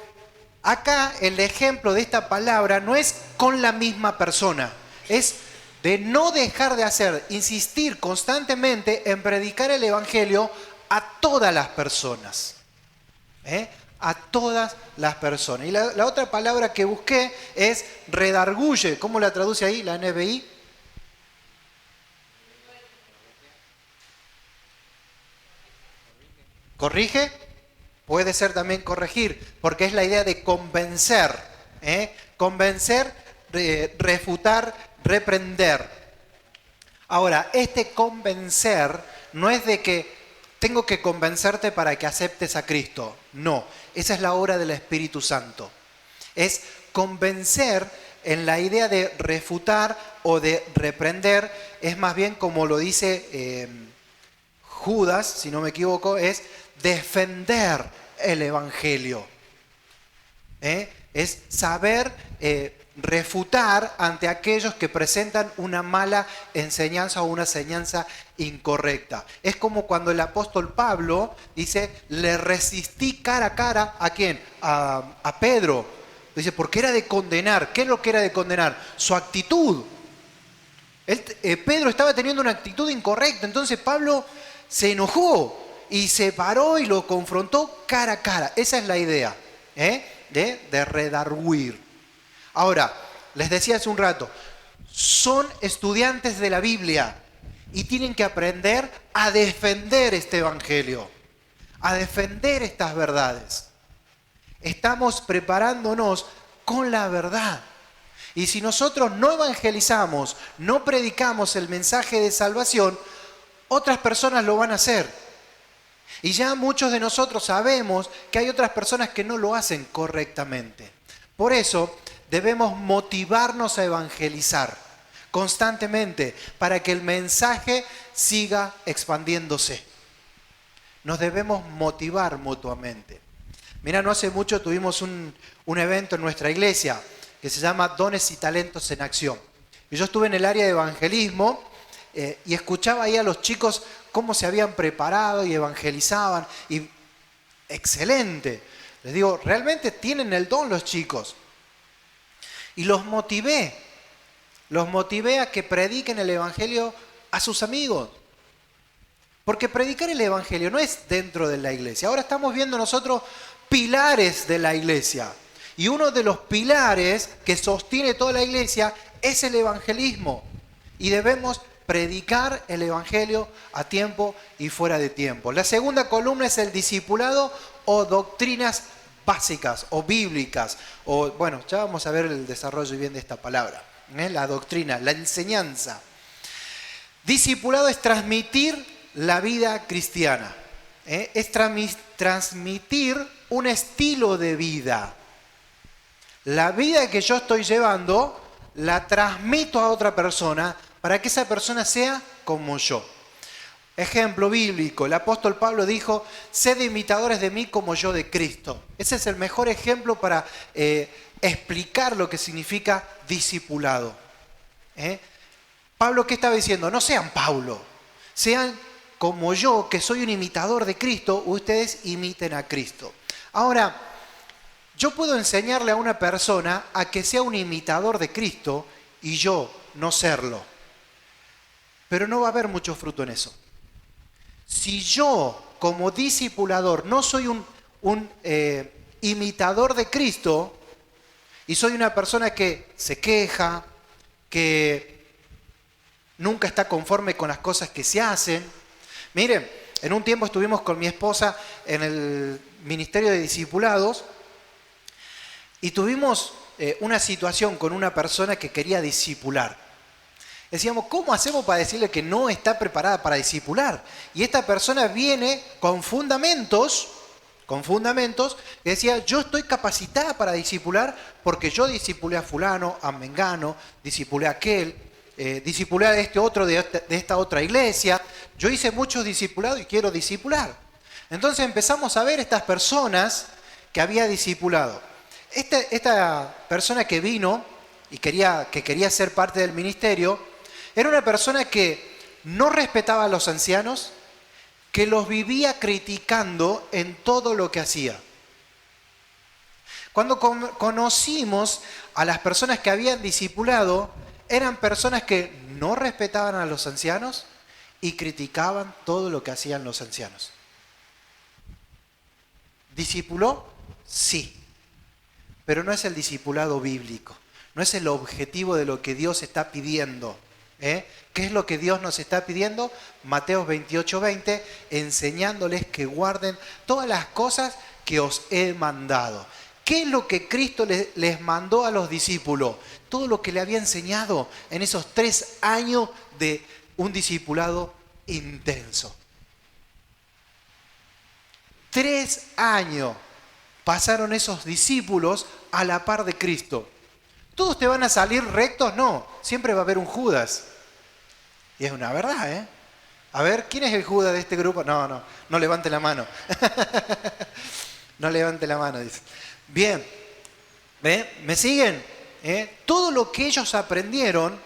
acá el ejemplo de esta palabra no es con la misma persona, es de no dejar de hacer, insistir constantemente en predicar el evangelio a todas las personas. A todas las personas. Y la otra palabra que busqué es redarguye. ¿Cómo la traduce ahí la NBI? ¿Corrige? Puede ser también corregir, porque es la idea de convencer. Convencer, refutar, reprender. Ahora, este convencer no es de que tengo que convencerte para que aceptes a Cristo. No, esa es la obra del Espíritu Santo. Es convencer en la idea de refutar o de reprender, es más bien como lo dice Judas, si no me equivoco, es defender el Evangelio. Es saber refutar ante aquellos que presentan una mala enseñanza o una enseñanza incorrecta. Es como cuando el apóstol Pablo dice, le resistí cara a cara, ¿a quién? A Pedro. Dice, porque era de condenar. ¿Qué es lo que era de condenar? Su actitud. Pedro estaba teniendo una actitud incorrecta, entonces Pablo se enojó y se paró y lo confrontó cara a cara. Esa es la idea, de redarguir. Ahora, les decía hace un rato, son estudiantes de la Biblia y tienen que aprender a defender este evangelio, a defender estas verdades. Estamos preparándonos con la verdad. Y si nosotros no evangelizamos, no predicamos el mensaje de salvación, otras personas lo van a hacer. Y ya muchos de nosotros sabemos que hay otras personas que no lo hacen correctamente. Por eso debemos motivarnos a evangelizar constantemente para que el mensaje siga expandiéndose. Nos debemos motivar mutuamente. Mira, no hace mucho tuvimos un evento en nuestra iglesia que se llama Dones y Talentos en Acción. Y yo estuve en el área de evangelismo y escuchaba ahí a los chicos cómo se habían preparado y evangelizaban. Y excelente. Les digo, realmente tienen el don los chicos. Y los motivé a que prediquen el evangelio a sus amigos. Porque predicar el evangelio no es dentro de la iglesia. Ahora estamos viendo nosotros pilares de la iglesia. Y uno de los pilares que sostiene toda la iglesia es el evangelismo. Y debemos predicar el evangelio a tiempo y fuera de tiempo. La segunda columna es el discipulado o doctrinas básicas o bíblicas. O bueno, ya vamos a ver el desarrollo bien de esta palabra. La doctrina, la enseñanza. Discipulado es transmitir la vida cristiana. Es transmitir un estilo de vida. La vida que yo estoy llevando la transmito a otra persona para que esa persona sea como yo. Ejemplo bíblico, el apóstol Pablo dijo, sed imitadores de mí como yo de Cristo. Ese es el mejor ejemplo para explicar lo que significa discipulado. Pablo, ¿qué estaba diciendo? No sean Pablo, sean como yo, que soy un imitador de Cristo, ustedes imiten a Cristo. Ahora, yo puedo enseñarle a una persona a que sea un imitador de Cristo y yo no serlo. Pero no va a haber mucho fruto en eso. Si yo, como discipulador, no soy un imitador de Cristo y soy una persona que se queja, que nunca está conforme con las cosas que se hacen. Miren, en un tiempo estuvimos con mi esposa en el ministerio de discipulados y tuvimos una situación con una persona que quería discipular. Decíamos, ¿cómo hacemos para decirle que no está preparada para discipular? Y esta persona viene con fundamentos, que decía, yo estoy capacitada para discipular porque yo discipulé a fulano, a mengano, discipulé a aquel, discipulé a este otro de esta otra iglesia. Yo hice muchos discipulados y quiero discipular. Entonces empezamos a ver estas personas que había discipulado. Esta persona que vino y que quería ser parte del ministerio, era una persona que no respetaba a los ancianos, que los vivía criticando en todo lo que hacía. Cuando conocimos a las personas que habían discipulado, eran personas que no respetaban a los ancianos y criticaban todo lo que hacían los ancianos. ¿Discipuló? Sí, pero no es el discipulado bíblico, no es el objetivo de lo que Dios está pidiendo. ¿Qué es lo que Dios nos está pidiendo? Mateo 28:20, enseñándoles que guarden todas las cosas que os he mandado. ¿Qué es lo que Cristo les mandó a los discípulos? Todo lo que le había enseñado en esos 3 años de un discipulado intenso. 3 años pasaron esos discípulos a la par de Cristo. ¿Todos te van a salir rectos? No, siempre va a haber un Judas. Y es una verdad, ¿eh? A ver, ¿quién es el Judas de este grupo? No levante la mano. No levante la mano, dice. Bien, ¿me siguen? Todo lo que ellos aprendieron,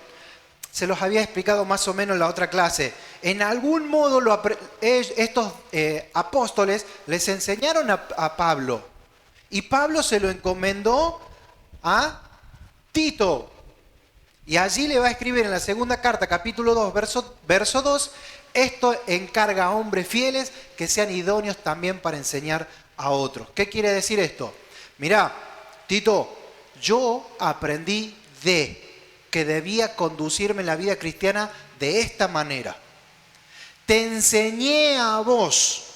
se los había explicado más o menos en la otra clase. En algún modo estos apóstoles les enseñaron a Pablo. Y Pablo se lo encomendó a Tito. Y allí le va a escribir en la segunda carta, capítulo 2, verso 2, esto encarga a hombres fieles que sean idóneos también para enseñar a otros. ¿Qué quiere decir esto? Mirá, Tito, yo aprendí que debía conducirme en la vida cristiana de esta manera. Te enseñé a vos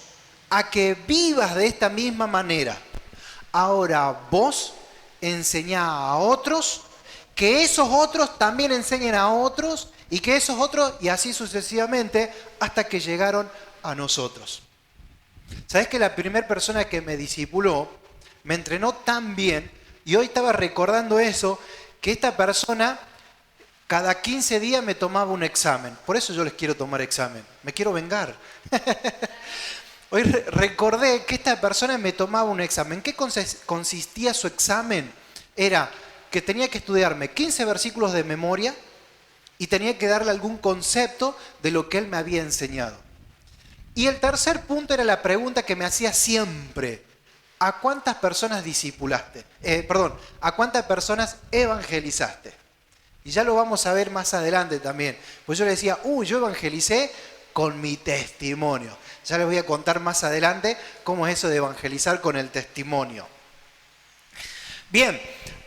a que vivas de esta misma manera. Ahora vos enseñá a otros, que esos otros también enseñen a otros, y que esos otros, y así sucesivamente, hasta que llegaron a nosotros. ¿Sabés que la primera persona que me discipuló me entrenó tan bien? Y hoy estaba recordando eso, que esta persona cada 15 días me tomaba un examen. Por eso yo les quiero tomar examen. Me quiero vengar. Hoy recordé que esta persona me tomaba un examen. ¿Qué consistía su examen? Era que tenía que estudiarme 15 versículos de memoria y tenía que darle algún concepto de lo que él me había enseñado. Y el tercer punto era la pregunta que me hacía siempre. ¿A cuántas personas discipulaste? ¿A cuántas personas evangelizaste? Y ya lo vamos a ver más adelante también. Pues yo le decía, yo evangelicé con mi testimonio. Ya les voy a contar más adelante cómo es eso de evangelizar con el testimonio. Bien,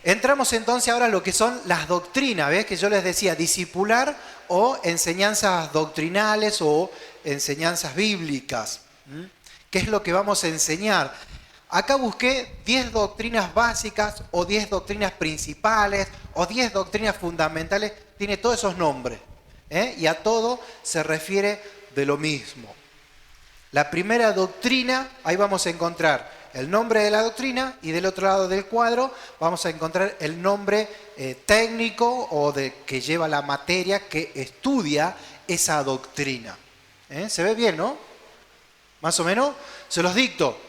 entramos entonces ahora a lo que son las doctrinas, ¿ves? Que yo les decía, discipular o enseñanzas doctrinales o enseñanzas bíblicas. ¿Qué es lo que vamos a enseñar? Acá busqué 10 doctrinas básicas o 10 doctrinas principales o 10 doctrinas fundamentales. Tiene todos esos nombres. Y a todo se refiere de lo mismo. La primera doctrina, ahí vamos a encontrar el nombre de la doctrina y del otro lado del cuadro vamos a encontrar el nombre técnico o que lleva la materia que estudia esa doctrina. ¿Se ve bien, no? Más o menos. Se los dicto.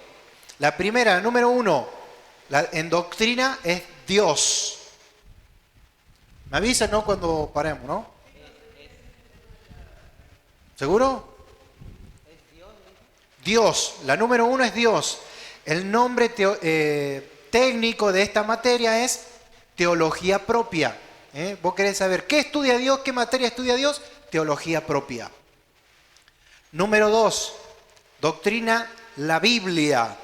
La primera, número 1, en doctrina es Dios. Me avisan, ¿no? Cuando paremos, ¿no? ¿Seguro? Dios. La número 1 es Dios. El nombre técnico de esta materia es teología propia. ¿Vos querés saber qué estudia Dios? ¿Qué materia estudia Dios? Teología propia. Número 2, doctrina la Biblia.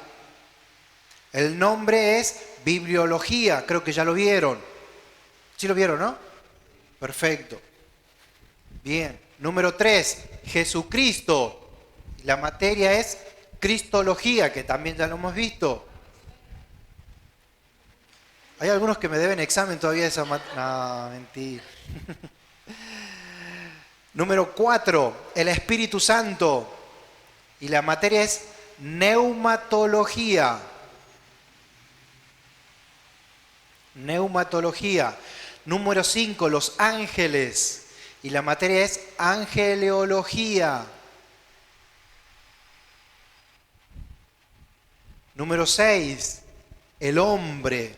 El nombre es bibliología, creo que ya lo vieron. ¿Sí lo vieron, no? Perfecto. Bien. Número 3, Jesucristo. La materia es cristología, que también ya lo hemos visto. Hay algunos que me deben examen todavía de esa materia. No, mentira. Número 4, el Espíritu Santo. Y la materia es neumatología. Neumatología. Número 5, los ángeles. Y la materia es angeleología. Número 6, el hombre.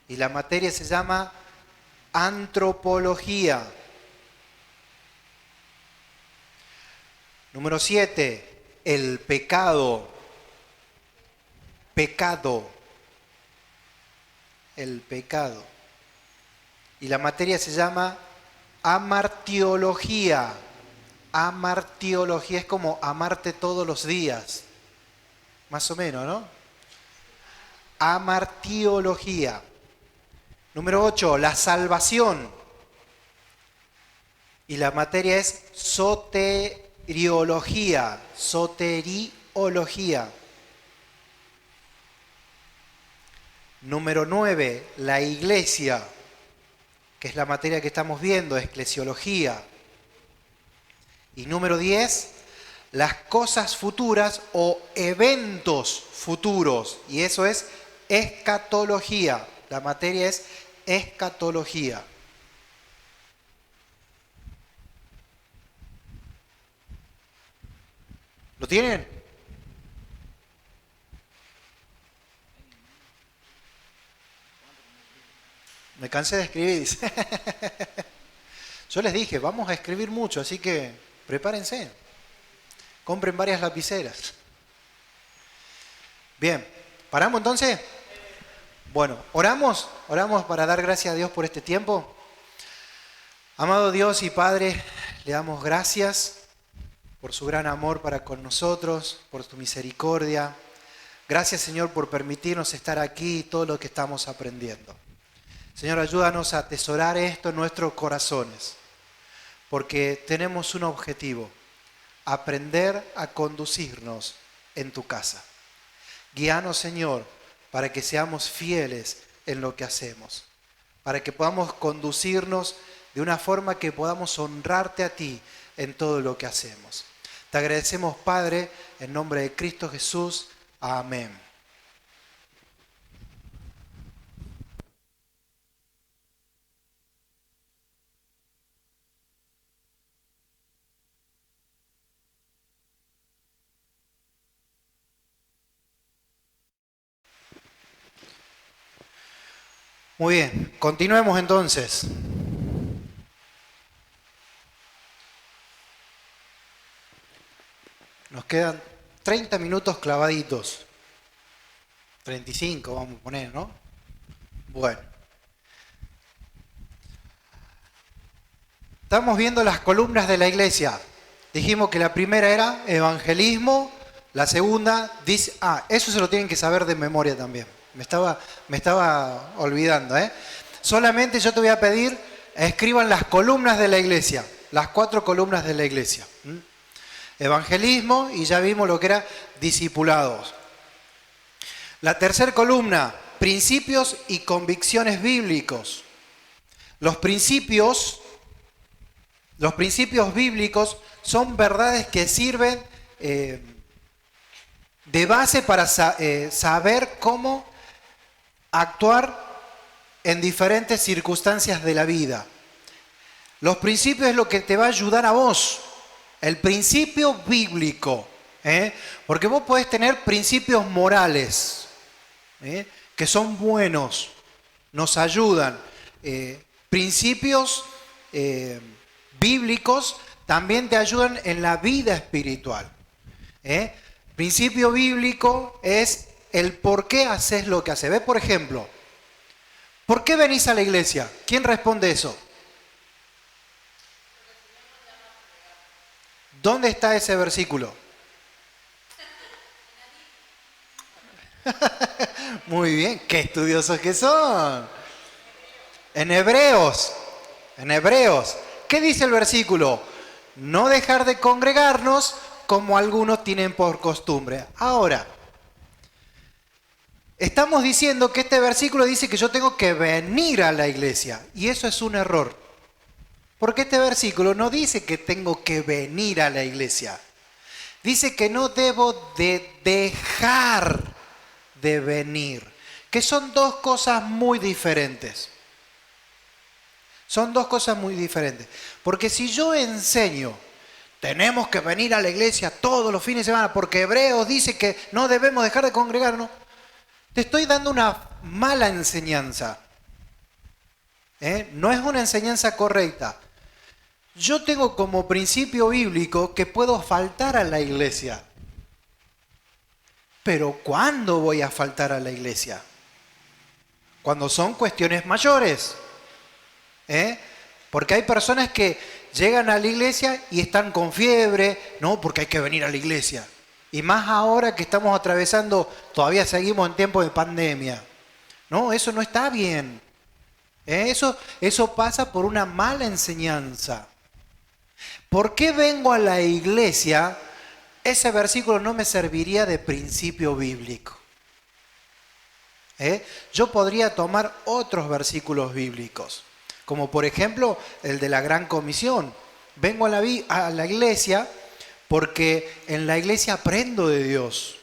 Y la materia se llama antropología. Número 7, el pecado. Pecado. El pecado. Y la materia se llama amartiología. Amartiología es como amarte todos los días. Más o menos, ¿no? Amartiología. Número 8, la salvación. Y la materia es soteriología. Soteriología. Número 9, la iglesia, que es la materia que estamos viendo, eclesiología. Y número 10, las cosas futuras o eventos futuros. Y eso es escatología. La materia es escatología. ¿Lo tienen? Me cansé de escribir, dice. Yo les dije, vamos a escribir mucho, así que prepárense. Compren varias lapiceras. Bien, ¿paramos entonces? Bueno, oramos para dar gracias a Dios por este tiempo. Amado Dios y Padre, le damos gracias por su gran amor para con nosotros, por tu misericordia. Gracias, Señor, por permitirnos estar aquí y todo lo que estamos aprendiendo. Señor, ayúdanos a atesorar esto en nuestros corazones, porque tenemos un objetivo: aprender a conducirnos en tu casa. Guíanos, Señor, para que seamos fieles en lo que hacemos, para que podamos conducirnos de una forma que podamos honrarte a ti en todo lo que hacemos. Te agradecemos, Padre, en nombre de Cristo Jesús. Amén. Muy bien, continuemos entonces. Nos quedan 30 minutos clavaditos. 35 vamos a poner, ¿no? Bueno. Estamos viendo las columnas de la iglesia. Dijimos que la primera era evangelismo, la segunda dice... eso se lo tienen que saber de memoria también. Me estaba olvidando, ¿eh? Solamente yo te voy a pedir, escriban las columnas de la iglesia, las 4 columnas de la iglesia. Evangelismo, y ya vimos lo que era discipulados. La tercera columna, principios y convicciones bíblicos. Los principios bíblicos son verdades que sirven de base para saber cómo actuar en diferentes circunstancias de la vida. Los principios es lo que te va a ayudar a vos. El principio bíblico. Porque vos podés tener principios morales, que son buenos, nos ayudan. Principios bíblicos también te ayudan en la vida espiritual. Principio bíblico es el por qué haces lo que haces. ¿Ves? Por ejemplo, ¿por qué venís a la iglesia? ¿Quién responde eso? ¿Dónde está ese versículo? Muy bien, qué estudiosos que son. En Hebreos. ¿Qué dice el versículo? No dejar de congregarnos como algunos tienen por costumbre. Ahora, estamos diciendo que este versículo dice que yo tengo que venir a la iglesia. Y eso es un error. Porque este versículo no dice que tengo que venir a la iglesia. Dice que no debo de dejar de venir. Que son dos cosas muy diferentes. Son dos cosas muy diferentes. Porque si yo enseño, tenemos que venir a la iglesia todos los fines de semana, porque Hebreos dice que no debemos dejar de congregarnos, te estoy dando una mala enseñanza. No es una enseñanza correcta. Yo tengo como principio bíblico que puedo faltar a la iglesia. Pero ¿cuándo voy a faltar a la iglesia? Cuando son cuestiones mayores. Porque hay personas que llegan a la iglesia y están con fiebre, no, porque hay que venir a la iglesia. Y más ahora que estamos atravesando, todavía seguimos en tiempos de pandemia. No, eso no está bien. Eso pasa por una mala enseñanza. ¿Por qué vengo a la iglesia? Ese versículo no me serviría de principio bíblico. Yo podría tomar otros versículos bíblicos, como por ejemplo el de la Gran Comisión. Vengo a la iglesia porque en la iglesia aprendo de Dios.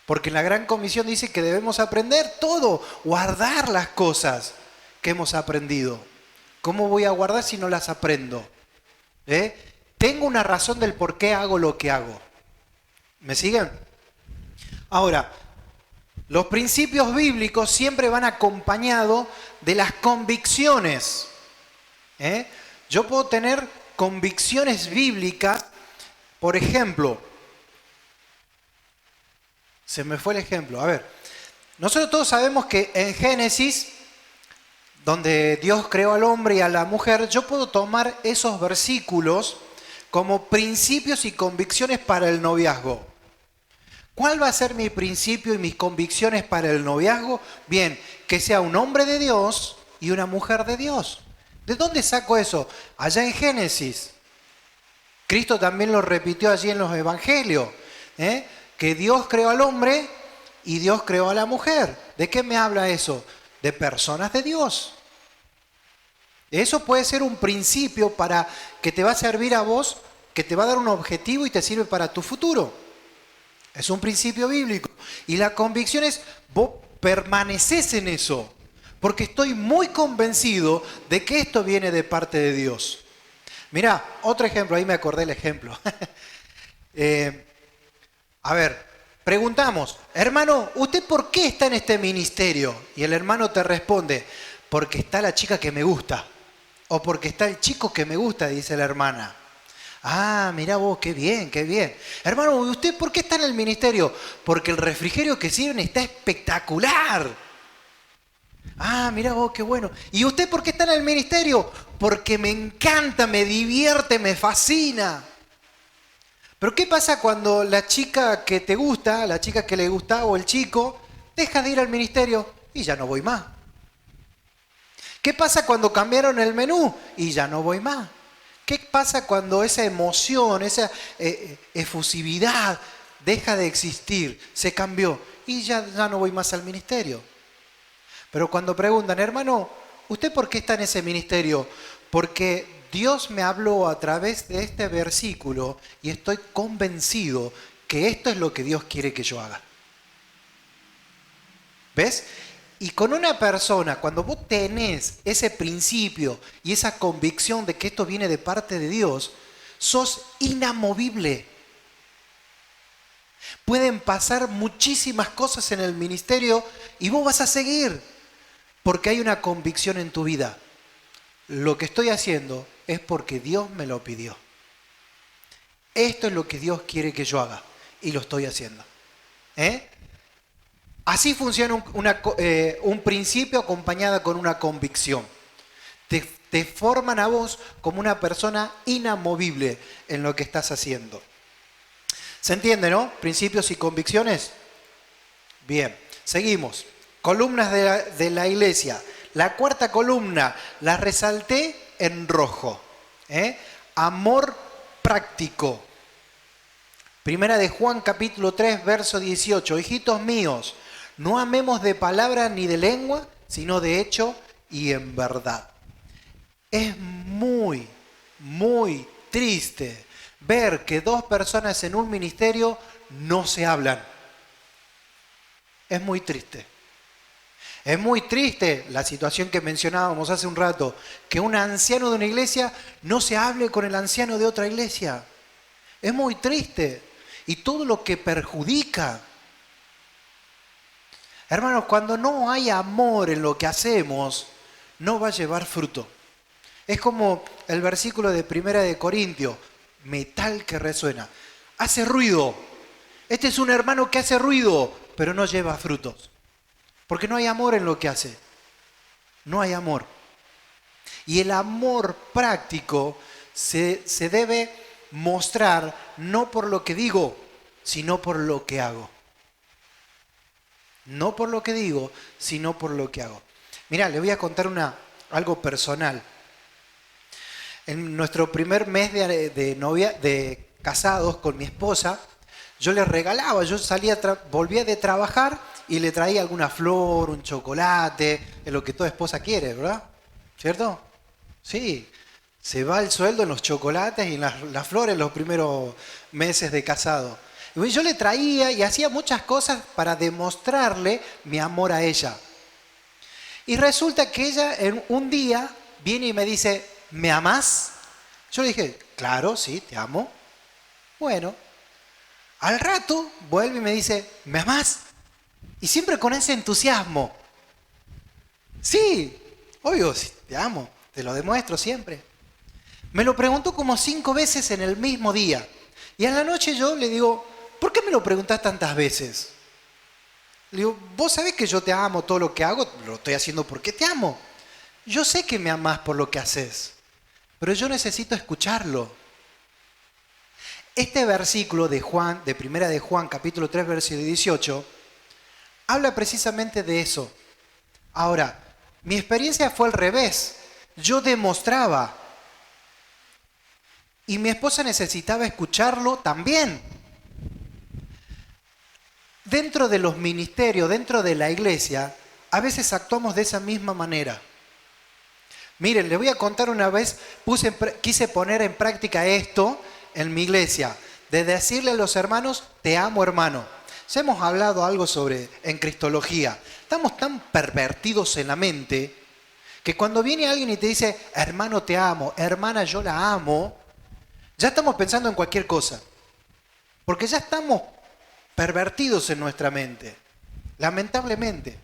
Porque en la Gran Comisión dice que debemos aprender todo, guardar las cosas que hemos aprendido. ¿Cómo voy a guardar si no las aprendo? Tengo una razón del por qué hago lo que hago. ¿Me siguen? Ahora, los principios bíblicos siempre van acompañados de las convicciones. Yo puedo tener convicciones bíblicas, por ejemplo, se me fue el ejemplo, a ver, nosotros todos sabemos que en Génesis, donde Dios creó al hombre y a la mujer, yo puedo tomar esos versículos como principios y convicciones para el noviazgo. ¿Cuál va a ser mi principio y mis convicciones para el noviazgo? Bien, que sea un hombre de Dios y una mujer de Dios. ¿De dónde saco eso? Allá en Génesis. Cristo también lo repitió allí en los evangelios. Que Dios creó al hombre y Dios creó a la mujer. ¿De qué me habla eso? De personas de Dios. Eso puede ser un principio para que te va a servir a vos, que te va a dar un objetivo y te sirve para tu futuro. Es un principio bíblico. Y la convicción es, vos permanecés en eso. Porque estoy muy convencido de que esto viene de parte de Dios. Mirá, otro ejemplo, ahí me acordé el ejemplo. A ver, Preguntamos, hermano, ¿usted por qué está en este ministerio? Y el hermano te responde, porque está la chica que me gusta. O porque está el chico que me gusta, dice la hermana. Ah, mirá vos, qué bien, qué bien. Hermano, ¿usted por qué está en el ministerio? Porque el refrigerio que sirven está espectacular. Ah, mirá vos, qué bueno. ¿Y usted por qué está en el ministerio? Porque me encanta, me divierte, me fascina. Pero ¿qué pasa cuando la chica que te gusta, la chica que le gusta o el chico, deja de ir al ministerio y ya no voy más? ¿Qué pasa cuando cambiaron el menú y ya no voy más? ¿Qué pasa cuando esa emoción, esa efusividad deja de existir, se cambió y ya no voy más al ministerio? Pero cuando preguntan, hermano, ¿usted por qué está en ese ministerio? Porque Dios me habló a través de este versículo y estoy convencido que esto es lo que Dios quiere que yo haga. ¿Ves? Y con una persona, cuando vos tenés ese principio y esa convicción de que esto viene de parte de Dios, sos inamovible. Pueden pasar muchísimas cosas en el ministerio y vos vas a seguir, porque hay una convicción en tu vida. Lo que estoy haciendo es porque Dios me lo pidió. Esto es lo que Dios quiere que yo haga y lo estoy haciendo. Así funciona un principio acompañado con una convicción. Te forman a vos como una persona inamovible en lo que estás haciendo. ¿Se entiende, no? Principios y convicciones. Bien, seguimos. Columnas de la iglesia. La cuarta columna la resalté en rojo. Amor práctico. Primera de Juan capítulo 3, verso 18. Hijitos míos, no amemos de palabra ni de lengua, sino de hecho y en verdad. Es muy, muy triste ver que dos personas en un ministerio no se hablan. Es muy triste. Es muy triste la situación que mencionábamos hace un rato, que un anciano de una iglesia no se hable con el anciano de otra iglesia. Es muy triste. Y todo lo que perjudica. Hermanos, cuando no hay amor en lo que hacemos, no va a llevar fruto. Es como el versículo de 1 de Corintios, metal que resuena. Hace ruido. Este es un hermano que hace ruido, pero no lleva frutos. Porque no hay amor en lo que hace. No hay amor. Y el amor práctico se debe mostrar no por lo que digo, sino por lo que hago. No por lo que digo, sino por lo que hago. Mirá, le voy a contar algo personal. En nuestro primer mes de casados con mi esposa, yo le regalaba, yo volvía de trabajar y le traía alguna flor, un chocolate, es lo que toda esposa quiere, ¿verdad? ¿Cierto? Sí, se va el sueldo en los chocolates y en las flores los primeros meses de casado. Y yo le traía y hacía muchas cosas para demostrarle mi amor a ella. Y resulta que ella un día viene y me dice, ¿me amás? Yo le dije, claro, sí, te amo. Bueno, al rato vuelve y me dice, ¿me amás? Y siempre con ese entusiasmo. Sí, obvio, sí, te amo, te lo demuestro siempre. Me lo preguntó como 5 veces en el mismo día. Y a la noche yo le digo, ¿por qué me lo preguntás tantas veces? Le digo, vos sabés que yo te amo, todo lo que hago, lo estoy haciendo porque te amo. Yo sé que me amás por lo que haces, pero yo necesito escucharlo. Este versículo de Juan, de 1 de Juan, capítulo 3, versículo 18, habla precisamente de eso. Ahora, mi experiencia fue al revés. Yo demostraba. Y mi esposa necesitaba escucharlo también. Dentro de los ministerios, dentro de la iglesia, a veces actuamos de esa misma manera. Miren, les voy a contar una vez, quise poner en práctica esto en mi iglesia, de decirle a los hermanos, te amo hermano. Ya hemos hablado algo en cristología. Estamos tan pervertidos en la mente que cuando viene alguien y te dice, hermano te amo, hermana yo la amo, ya estamos pensando en cualquier cosa. Porque ya estamos pervertidos en nuestra mente, lamentablemente.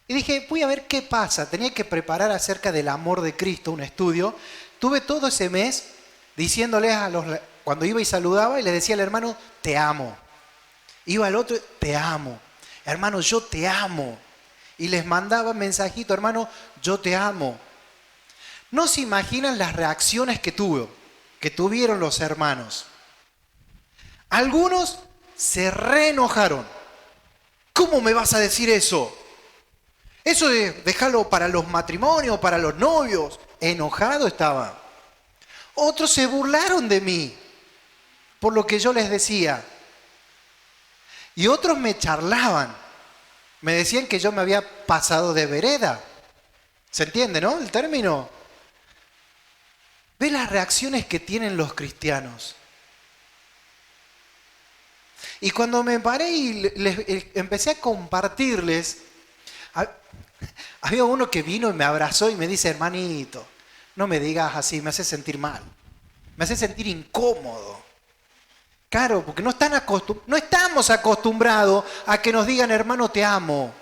Y dije, voy a ver qué pasa. Tenía que preparar acerca del amor de Cristo un estudio. Tuve todo ese mes diciéndoles cuando iba y saludaba y les decía al hermano, te amo. Iba al otro, te amo. Hermano, yo te amo. Y les mandaba mensajito, hermano, yo te amo. No se imaginan las reacciones que tuvieron los hermanos. Algunos se reenojaron. ¿Cómo me vas a decir eso? Eso de dejarlo para los matrimonios, para los novios. Enojado estaba. Otros se burlaron de mí por lo que yo les decía. Y otros me charlaban. Me decían que yo me había pasado de vereda. ¿Se entiende, no? El término. Ve las reacciones que tienen los cristianos. Y cuando me paré y empecé a compartirles, había uno que vino y me abrazó y me dice, hermanito, no me digas así, me hace sentir mal, me hace sentir incómodo. Claro, porque no estamos acostumbrados a que nos digan, hermano, te amo.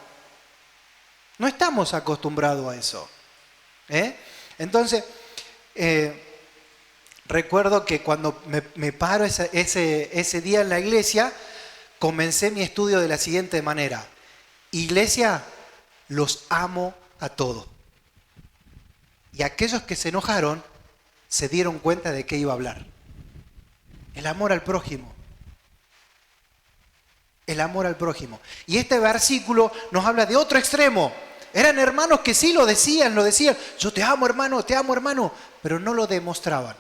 No estamos acostumbrados a eso. Entonces, recuerdo que cuando me paro ese día en la iglesia, comencé mi estudio de la siguiente manera. Iglesia, los amo a todos. Y aquellos que se enojaron se dieron cuenta de qué iba a hablar. El amor al prójimo. El amor al prójimo. Y este versículo nos habla de otro extremo. Eran hermanos que sí lo decían. Yo te amo, hermano, pero no lo demostraban.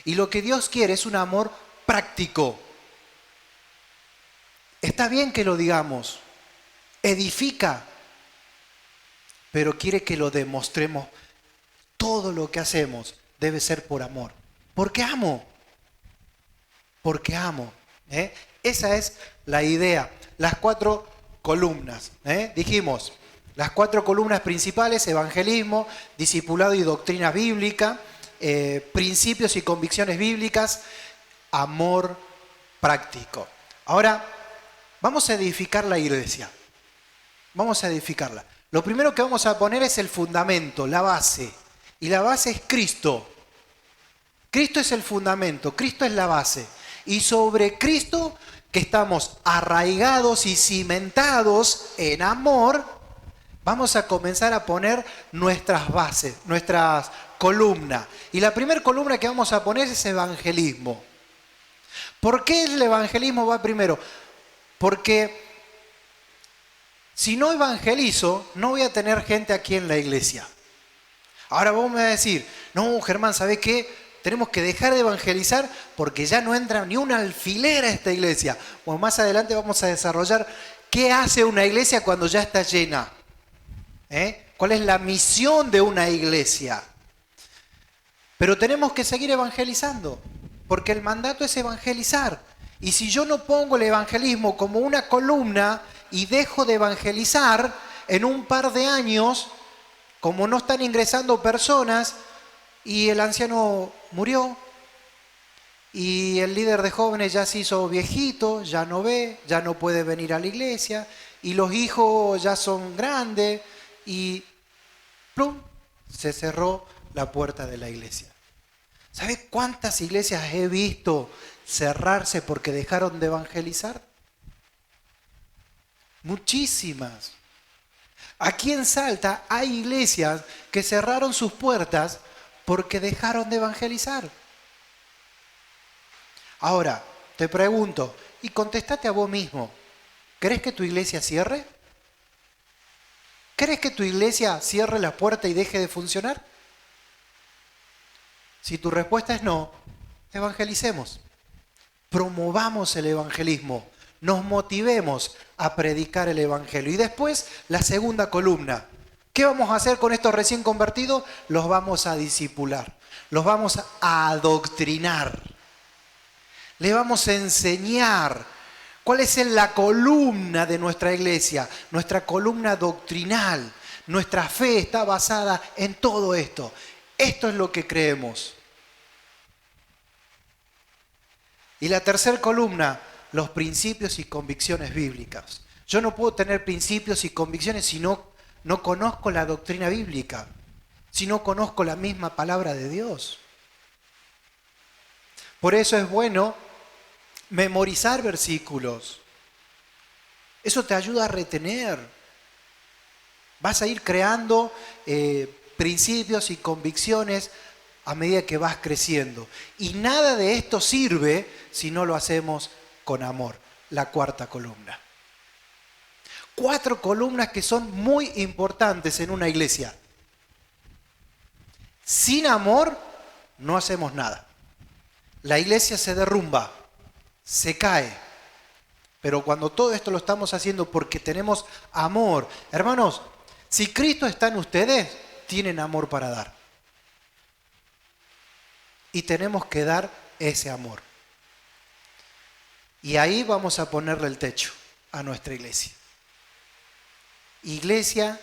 Y lo que Dios quiere es un amor práctico. Está bien que lo digamos. Edifica. Pero quiere que lo demostremos. Todo lo que hacemos debe ser por amor. Porque amo. Porque amo. Esa es la idea. Las 4 columnas. Dijimos, las 4 columnas principales: evangelismo, discipulado y doctrina bíblica, principios y convicciones bíblicas, amor práctico. Ahora, vamos a edificar la iglesia. Vamos a edificarla. Lo primero que vamos a poner es el fundamento, la base. Y la base es Cristo. Cristo es el fundamento, Cristo es la base. Y sobre Cristo, que estamos arraigados y cimentados en amor, vamos a comenzar a poner nuestras bases, nuestras columnas. Y la primera columna que vamos a poner es evangelismo. ¿Por qué el evangelismo va primero? Porque si no evangelizo, no voy a tener gente aquí en la iglesia. Ahora vos me vas a decir, no, Germán, ¿sabés qué? Tenemos que dejar de evangelizar porque ya no entra ni un alfiler a esta iglesia. Bueno, más adelante vamos a desarrollar qué hace una iglesia cuando ya está llena. ¿Cuál es la misión de una iglesia? Pero tenemos que seguir evangelizando, porque el mandato es evangelizar. Y si yo no pongo el evangelismo como una columna y dejo de evangelizar, en un par de años, como no están ingresando personas, y el anciano murió, y el líder de jóvenes ya se hizo viejito, ya no ve, ya no puede venir a la iglesia, y los hijos ya son grandes, y ¡plum!, se cerró la puerta de la iglesia. ¿Sabe cuántas iglesias he visto cerrarse porque dejaron de evangelizar? Muchísimas. Aquí en Salta hay iglesias que cerraron sus puertas porque dejaron de evangelizar. Ahora, te pregunto, y contestate a vos mismo, ¿querés que tu iglesia cierre? ¿Querés que tu iglesia cierre la puerta y deje de funcionar? Si tu respuesta es no, evangelicemos. Promovamos el evangelismo. Nos motivemos a predicar el evangelio. Y después, la segunda columna. ¿Qué vamos a hacer con estos recién convertidos? Los vamos a discipular. Los vamos a adoctrinar. Le vamos a enseñar cuál es la columna de nuestra iglesia, nuestra columna doctrinal. Nuestra fe está basada en todo esto. Esto es lo que creemos. Y la tercera columna, los principios y convicciones bíblicas. Yo no puedo tener principios y convicciones si no conozco la doctrina bíblica, si no conozco la misma palabra de Dios. Por eso es bueno memorizar versículos. Eso te ayuda a retener. Vas a ir creando principios y convicciones a medida que vas creciendo. Y nada de esto sirve si no lo hacemos con amor. La cuarta columna. 4 columnas que son muy importantes en una iglesia. Sin amor no hacemos nada. La iglesia se derrumba, se cae. Pero cuando todo esto lo estamos haciendo porque tenemos amor. Hermanos, si Cristo está en ustedes, tienen amor para dar. Y tenemos que dar ese amor. Y ahí vamos a ponerle el techo a nuestra iglesia. Iglesia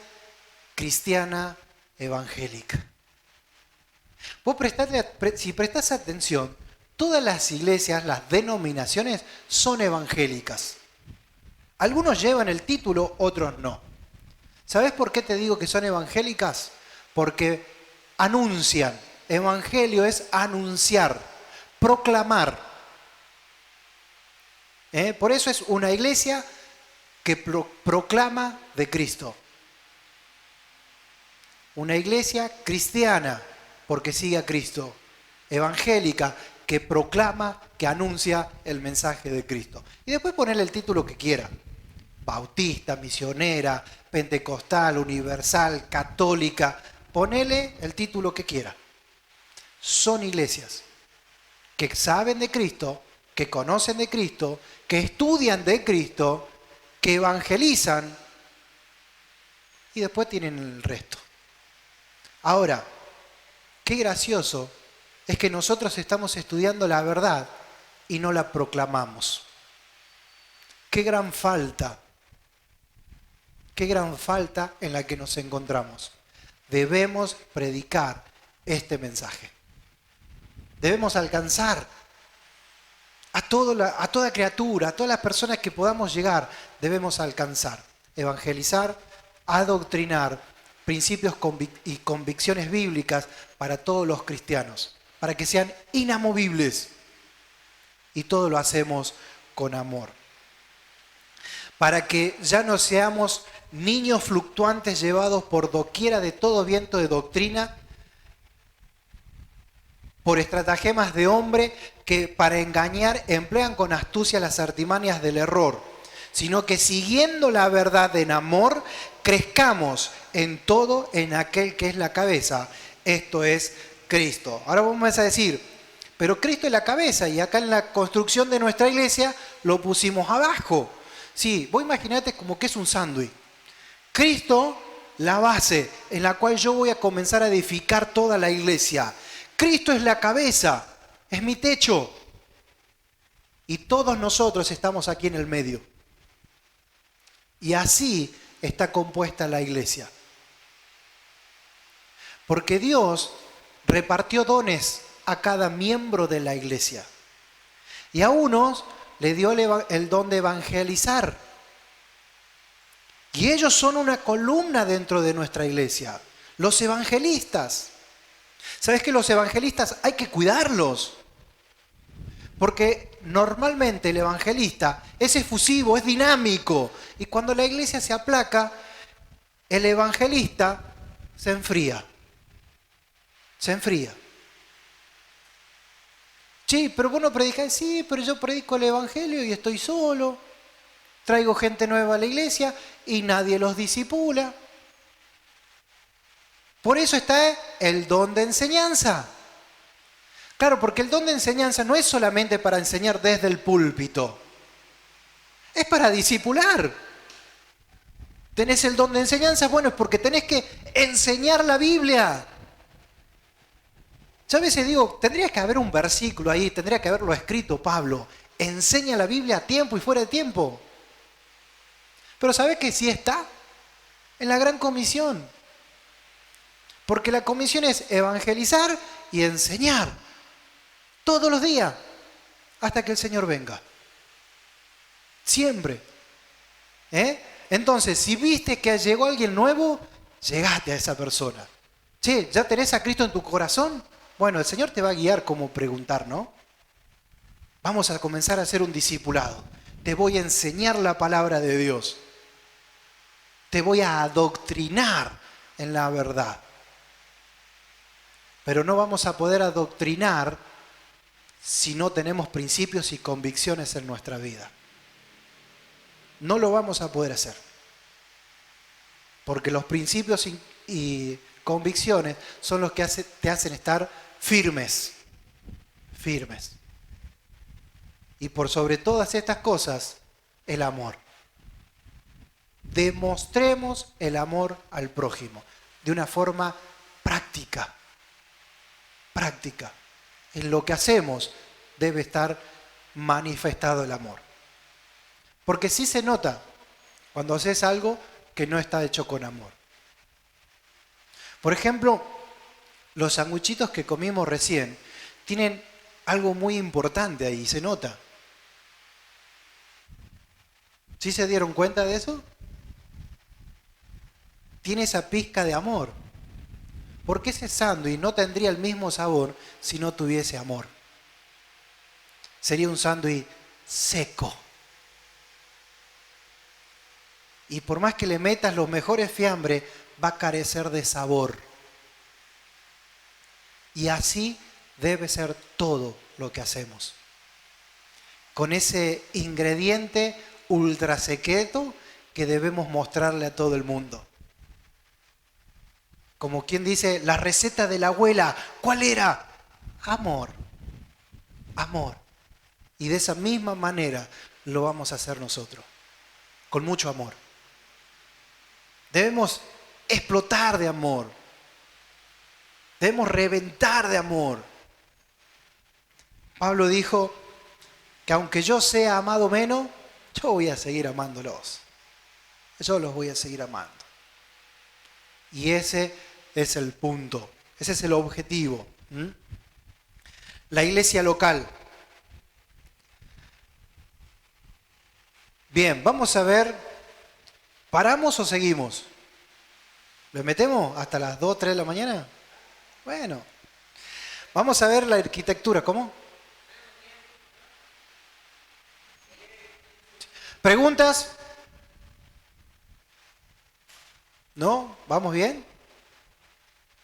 cristiana evangélica. Si prestás atención, todas las iglesias, las denominaciones, son evangélicas. Algunos llevan el título, otros no. ¿Sabes por qué te digo que son evangélicas? Porque anuncian. Evangelio es anunciar, proclamar. Por eso es una iglesia que proclama de Cristo. Una iglesia cristiana, porque sigue a Cristo. Evangélica, que proclama, que anuncia el mensaje de Cristo. Y después ponerle el título que quiera. Bautista, misionera, pentecostal, universal, católica. Ponele el título que quiera. Son iglesias que saben de Cristo, que conocen de Cristo, que estudian de Cristo, que evangelizan y después tienen el resto. Ahora, qué gracioso es que nosotros estamos estudiando la verdad y no la proclamamos. Qué gran falta en la que nos encontramos. Debemos predicar este mensaje. Debemos alcanzar a toda criatura, a todas las personas que podamos llegar, debemos alcanzar, evangelizar, adoctrinar, principios y convicciones bíblicas para todos los cristianos, para que sean inamovibles. Y todo lo hacemos con amor. Para que ya no seamos niños fluctuantes llevados por doquiera de todo viento de doctrina, por estratagemas de hombre que para engañar emplean con astucia las artimañas del error, sino que siguiendo la verdad en amor, crezcamos en todo en aquel que es la cabeza, esto es Cristo. Ahora vamos a decir, pero Cristo es la cabeza y acá en la construcción de nuestra iglesia lo pusimos abajo. Sí, vos imaginate como que es un sándwich. Cristo, la base en la cual yo voy a comenzar a edificar toda la iglesia. Cristo es la cabeza, es mi techo. Y todos nosotros estamos aquí en el medio. Y así está compuesta la iglesia. Porque Dios repartió dones a cada miembro de la iglesia. Y a unos le dio el don de evangelizar. Y ellos son una columna dentro de nuestra iglesia. Los evangelistas. ¿Sabes que los evangelistas hay que cuidarlos? Porque normalmente el evangelista es efusivo, es dinámico. Y cuando la iglesia se aplaca, el evangelista se enfría. Se enfría. Sí, pero vos no predicás. Sí, pero yo predico el evangelio y estoy solo. Traigo gente nueva a la iglesia y nadie los discipula. Por eso está el don de enseñanza. Claro, porque el don de enseñanza no es solamente para enseñar desde el púlpito. Es para discipular. ¿Tenés el don de enseñanza? Bueno, es porque tenés que enseñar la Biblia. Yo a veces digo, tendría que haber un versículo ahí, tendría que haberlo escrito Pablo. Enseña la Biblia a tiempo y fuera de tiempo. Pero ¿sabés que sí está? En la Gran Comisión. Porque la comisión es evangelizar y enseñar. Todos los días. Hasta que el Señor venga. Siempre. Entonces, si viste que llegó alguien nuevo, llegaste a esa persona. Che, ¿ya tenés a Cristo en tu corazón? Bueno, el Señor te va a guiar cómo preguntar, ¿no? Vamos a comenzar a hacer un discipulado. Te voy a enseñar la palabra de Dios. Te voy a adoctrinar en la verdad. Pero no vamos a poder adoctrinar si no tenemos principios y convicciones en nuestra vida. No lo vamos a poder hacer. Porque los principios y convicciones son los que te hacen estar firmes. Firmes. Y por sobre todas estas cosas, el amor. Demostremos el amor al prójimo de una forma práctica. Práctica. En lo que hacemos debe estar manifestado el amor. Porque sí se nota cuando haces algo que no está hecho con amor. Por ejemplo, los sanguchitos que comimos recién tienen algo muy importante ahí, se nota. ¿Sí se dieron cuenta de eso? Tiene esa pizca de amor. Porque ese sándwich no tendría el mismo sabor si no tuviese amor. Sería un sándwich seco. Y por más que le metas los mejores fiambres, va a carecer de sabor. Y así debe ser todo lo que hacemos. Con ese ingrediente ultra secreto que debemos mostrarle a todo el mundo. Como quien dice, la receta de la abuela, ¿cuál era? Amor. Amor. Y de esa misma manera lo vamos a hacer nosotros. Con mucho amor. Debemos explotar de amor. Debemos reventar de amor. Pablo dijo que aunque yo sea amado menos, yo voy a seguir amándolos. Yo los voy a seguir amando. Y ese es el punto. Ese es el objetivo. La iglesia local. Bien, vamos a ver. ¿Paramos o seguimos? ¿Le metemos hasta las 2, 3 de la mañana? Bueno. Vamos a ver la arquitectura. ¿Cómo? ¿Preguntas? ¿No? ¿Vamos bien?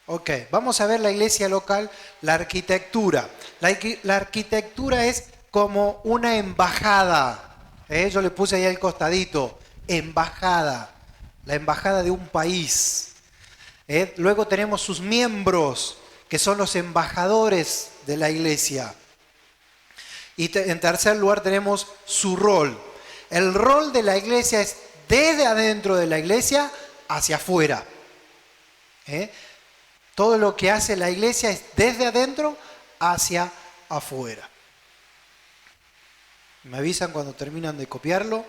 Ok, vamos a ver la iglesia local, la arquitectura. La arquitectura es como una embajada. Yo le puse ahí al costadito. Embajada. La embajada de un país. Luego tenemos sus miembros, que son los embajadores de la iglesia. Y en tercer lugar tenemos su rol. El rol de la iglesia es desde adentro de la iglesia hacia afuera. Todo lo que hace la iglesia es desde adentro hacia afuera. Me avisan cuando terminan de copiarlo.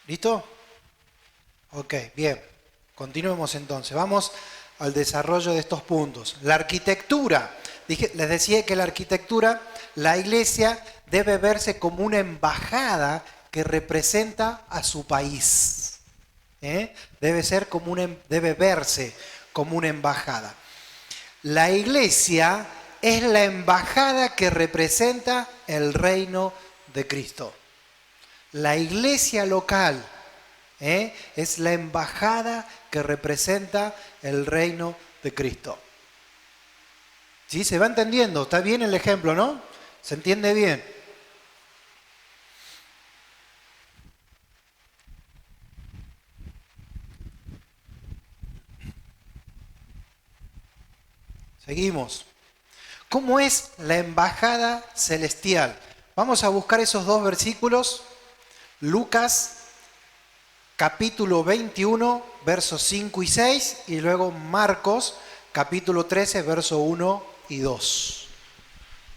¿Listo? Ok, bien. Continuemos entonces. Vamos al desarrollo de estos puntos. La arquitectura. Les decía que la arquitectura, la iglesia debe verse como una embajada que representa a su país. Debe verse como una embajada. La iglesia es la embajada que representa el reino de Cristo. La iglesia local es la embajada que representa el reino de Cristo. ¿Sí? ¿Se va entendiendo? Está bien el ejemplo, ¿no? ¿Se entiende bien? Seguimos. ¿Cómo es la embajada celestial? Vamos a buscar esos dos versículos. Lucas capítulo 21, versos 5 y 6, y luego Marcos capítulo 13, verso 1 y 2.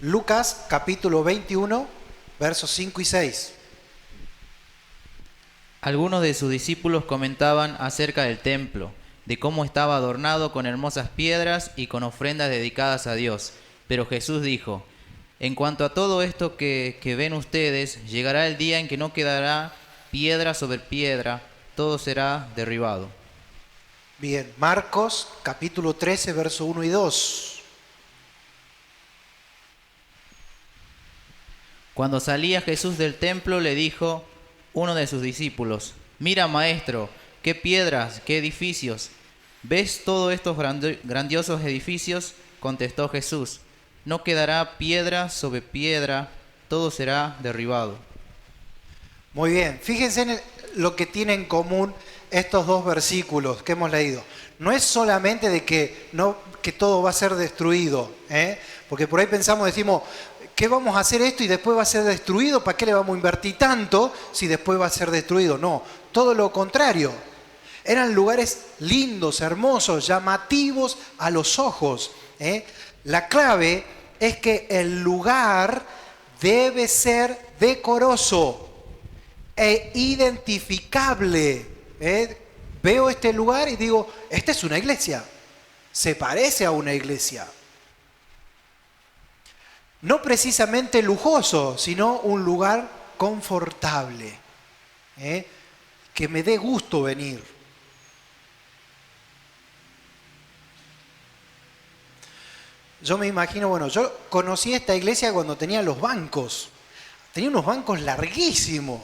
Lucas, capítulo 21, versos 5 y 6. Algunos de sus discípulos comentaban acerca del templo, de cómo estaba adornado con hermosas piedras y con ofrendas dedicadas a Dios. Pero Jesús dijo: en cuanto a todo esto que ven ustedes, llegará el día en que no quedará piedra sobre piedra, todo será derribado. Bien, Marcos, capítulo 13, verso 1 y 2. Cuando salía Jesús del templo, le dijo uno de sus discípulos: mira, maestro, qué piedras, qué edificios. ¿Ves todos estos grandiosos edificios? Contestó Jesús: no quedará piedra sobre piedra, todo será derribado. Muy bien, fíjense en lo que tienen en común estos dos versículos que hemos leído. No es solamente de que todo va a ser destruido, porque por ahí decimos, ¿qué vamos a hacer esto y después va a ser destruido? ¿Para qué le vamos a invertir tanto si después va a ser destruido? No, todo lo contrario. Eran lugares lindos, hermosos, llamativos a los ojos. La clave es que el lugar debe ser decoroso e identificable. Veo este lugar y digo, esta es una iglesia, se parece a una iglesia. No precisamente lujoso, sino un lugar confortable, que me dé gusto venir. Yo me imagino, yo conocí esta iglesia cuando tenía los bancos. Tenía unos bancos larguísimos.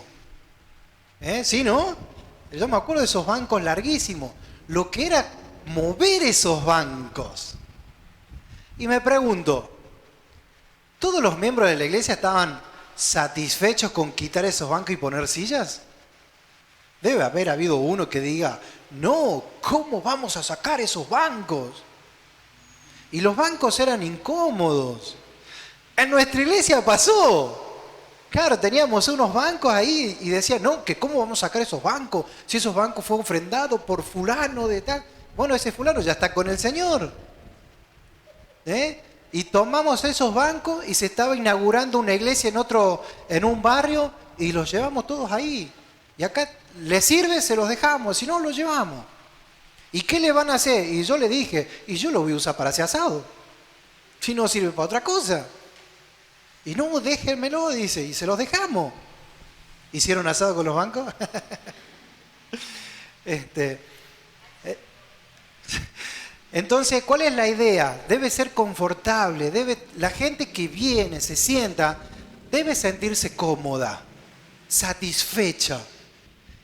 ¿Sí, no? Yo me acuerdo de esos bancos larguísimos. Lo que era mover esos bancos. Y me pregunto, ¿todos los miembros de la iglesia estaban satisfechos con quitar esos bancos y poner sillas? Debe haber habido uno que diga, no, ¿cómo vamos a sacar esos bancos? Y los bancos eran incómodos. En nuestra iglesia pasó. Claro, teníamos unos bancos ahí y decían, no, que cómo vamos a sacar esos bancos, si esos bancos fueron ofrendados por fulano de tal. Bueno, ese fulano ya está con el Señor. Y tomamos esos bancos y se estaba inaugurando una iglesia en un barrio y los llevamos todos ahí. Y acá les sirve, se los dejamos, si no, los llevamos. ¿Y qué le van a hacer? Y yo le dije, y yo lo voy a usar para hacer asado. Si no sirve para otra cosa. Y no, déjenmelo, dice, y se los dejamos. ¿Hicieron asado con los bancos? Entonces, ¿cuál es la idea? Debe ser confortable, la gente que viene, se sienta, debe sentirse cómoda, satisfecha.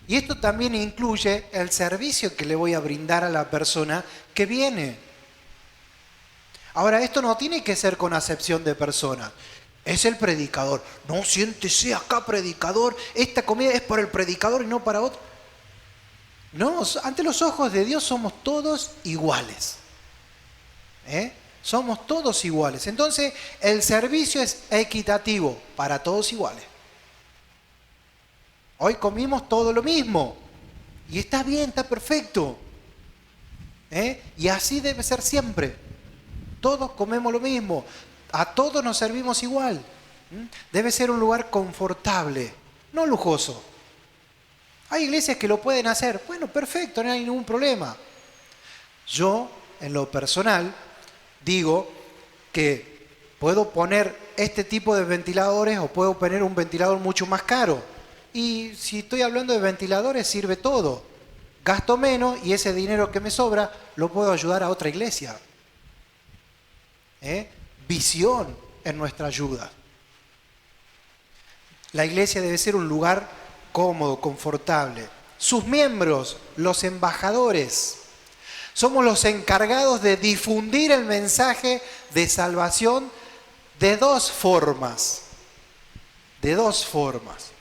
Y esto también incluye el servicio que le voy a brindar a la persona que viene. Ahora, esto no tiene que ser con acepción de personas. Es el predicador. No, siéntese acá, predicador. Esta comida es para el predicador y no para otro. No, ante los ojos de Dios somos todos iguales. Somos todos iguales. Entonces, el servicio es equitativo para todos iguales. Hoy comimos todo lo mismo. Y está bien, está perfecto. Y así debe ser siempre. Todos comemos lo mismo. A todos nos servimos igual. Debe ser un lugar confortable, no lujoso. Hay iglesias que lo pueden hacer. Bueno, perfecto, no hay ningún problema. Yo, en lo personal, digo que puedo poner este tipo de ventiladores o puedo poner un ventilador mucho más caro. Y si estoy hablando de ventiladores, sirve todo. Gasto menos y ese dinero que me sobra lo puedo ayudar a otra iglesia. Visión en nuestra ayuda. La iglesia debe ser un lugar cómodo, confortable. Sus miembros, los embajadores, somos los encargados de difundir el mensaje de salvación de dos formas. De dos formas.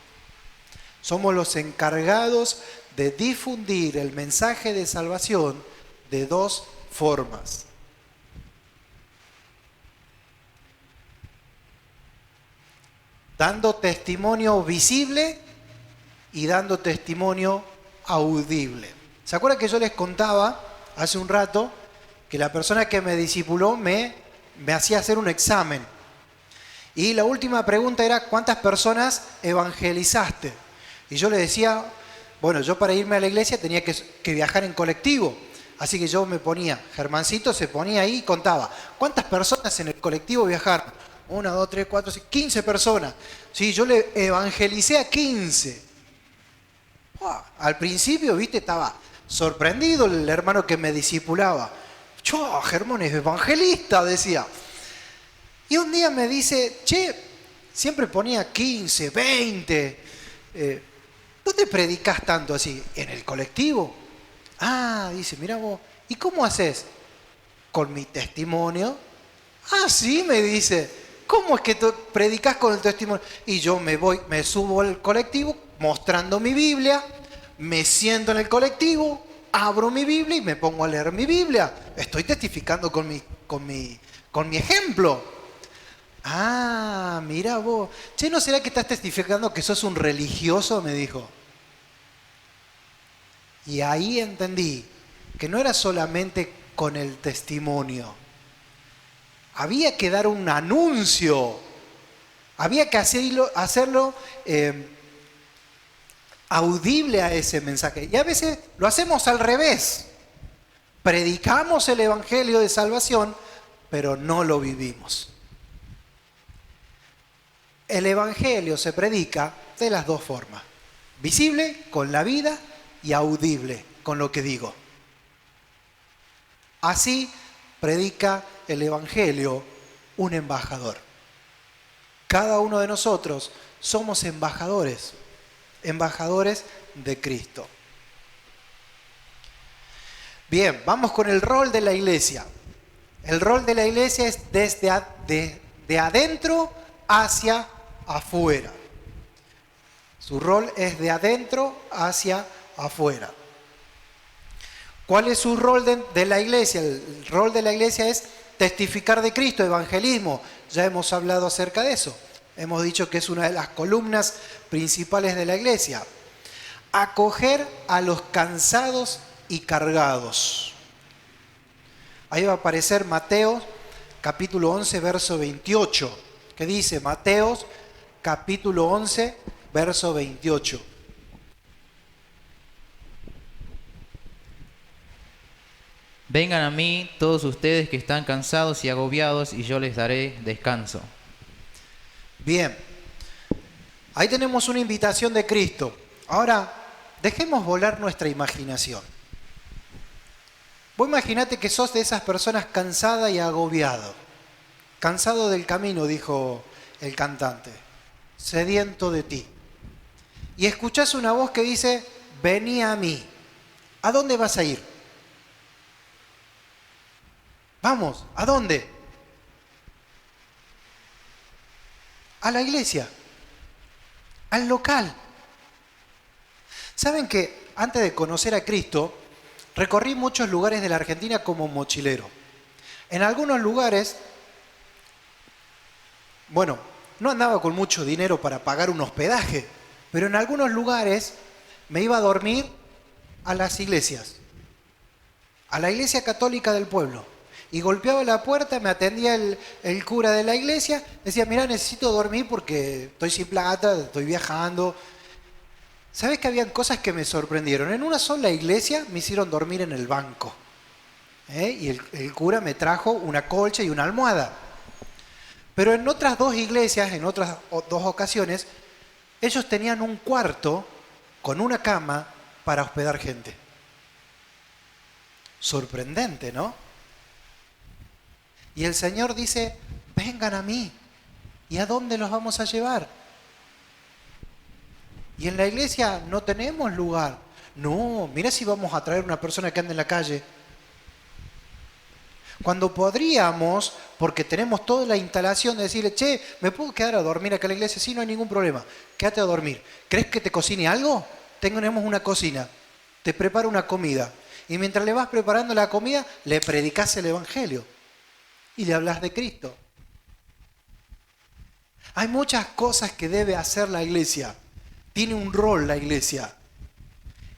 Somos los encargados de difundir el mensaje de salvación de dos formas. Dando testimonio visible y dando testimonio audible. ¿Se acuerdan que yo les contaba hace un rato que la persona que me discipuló me hacía hacer un examen. Y la última pregunta era, ¿cuántas personas evangelizaste? Y yo le decía, bueno, yo para irme a la iglesia tenía que viajar en colectivo. Así que yo me ponía, Germancito se ponía ahí y contaba, ¿cuántas personas en el colectivo viajaron? 1, 2, 3, 4, 5, 15 personas. Sí, yo le evangelicé a 15. Al principio, viste, estaba sorprendido el hermano que me discipulaba. Yo, Germán es evangelista, decía. Y un día me dice, che, siempre ponía 15, 20. ¿Dónde predicás tanto así? ¿En el colectivo? Ah, dice, mira vos, ¿y cómo haces? Con mi testimonio. Ah, sí, me dice, ¿cómo es que tú predicás con el testimonio? Y yo me subo al colectivo mostrando mi Biblia, me siento en el colectivo, abro mi Biblia y me pongo a leer mi Biblia. Estoy testificando con mi ejemplo. Ah, mira vos. Che, ¿no será que estás testificando que sos un religioso? Me dijo. Y ahí entendí que no era solamente con el testimonio. Había que dar un anuncio. Había que hacerlo audible a ese mensaje. Y a veces lo hacemos al revés. Predicamos el evangelio de salvación, pero no lo vivimos. El evangelio se predica de las dos formas. Visible, con la vida, y audible, con lo que digo. Así predica el evangelio un embajador. Cada uno de nosotros somos embajadores de Cristo. Bien, vamos con el rol de la iglesia. El rol de la iglesia es de adentro hacia afuera. Su rol es de adentro hacia afuera. ¿Cuál es su rol de la iglesia? El rol de la iglesia es testificar de Cristo, evangelismo. Ya hemos hablado acerca de eso. Hemos dicho que es una de las columnas principales de la iglesia. Acoger a los cansados y cargados. Ahí va a aparecer Mateo capítulo 11, verso 28. ¿Qué dice? Mateo capítulo 11, verso 28. Vengan a mí todos ustedes que están cansados y agobiados, y yo les daré descanso. Bien, ahí tenemos una invitación de Cristo. Ahora, dejemos volar nuestra imaginación. Vos imaginate que sos de esas personas cansada y agobiado. Cansado del camino, dijo el cantante, sediento de ti. Y escuchás una voz que dice, vení a mí. ¿A dónde vas a ir? Vamos, ¿a dónde? A la iglesia, al local. ¿Saben que antes de conocer a Cristo, recorrí muchos lugares de la Argentina como mochilero? En algunos lugares, bueno, no andaba con mucho dinero para pagar un hospedaje, pero en algunos lugares me iba a dormir a las iglesias, a la iglesia católica del pueblo. Y golpeaba la puerta, me atendía el cura de la iglesia, decía, mirá, necesito dormir porque estoy sin plata, estoy viajando. ¿Sabés que habían cosas que me sorprendieron? En una sola iglesia me hicieron dormir en el banco. Y el cura me trajo una colcha y una almohada. Pero en otras dos iglesias, en otras dos ocasiones, ellos tenían un cuarto con una cama para hospedar gente. Sorprendente, ¿no? Y el Señor dice, vengan a mí. ¿Y a dónde los vamos a llevar? Y en la iglesia no tenemos lugar. No, mira si vamos a traer una persona que ande en la calle. Cuando podríamos, porque tenemos toda la instalación de decirle, che, ¿me puedo quedar a dormir acá en la iglesia? Sí, no hay ningún problema. Quédate a dormir. ¿Crees que te cocine algo? Tenemos una cocina. Te preparo una comida. Y mientras le vas preparando la comida, le predicás el evangelio. Y le hablas de Cristo. Hay muchas cosas que debe hacer la iglesia. Tiene un rol la iglesia.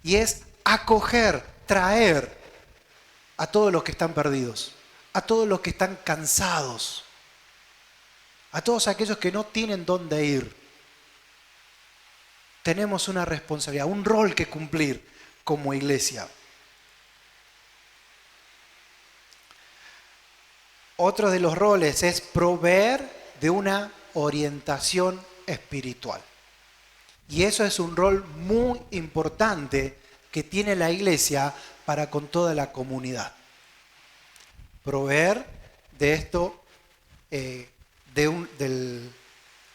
Y es acoger, traer. a todos los que están perdidos, a todos los que están cansados, a todos aquellos que no tienen dónde ir. Tenemos una responsabilidad, un rol que cumplir como iglesia. Otro de los roles es proveer de una orientación espiritual. Y eso es un rol muy importante que tiene la iglesia para con toda la comunidad. Proveer de esto, de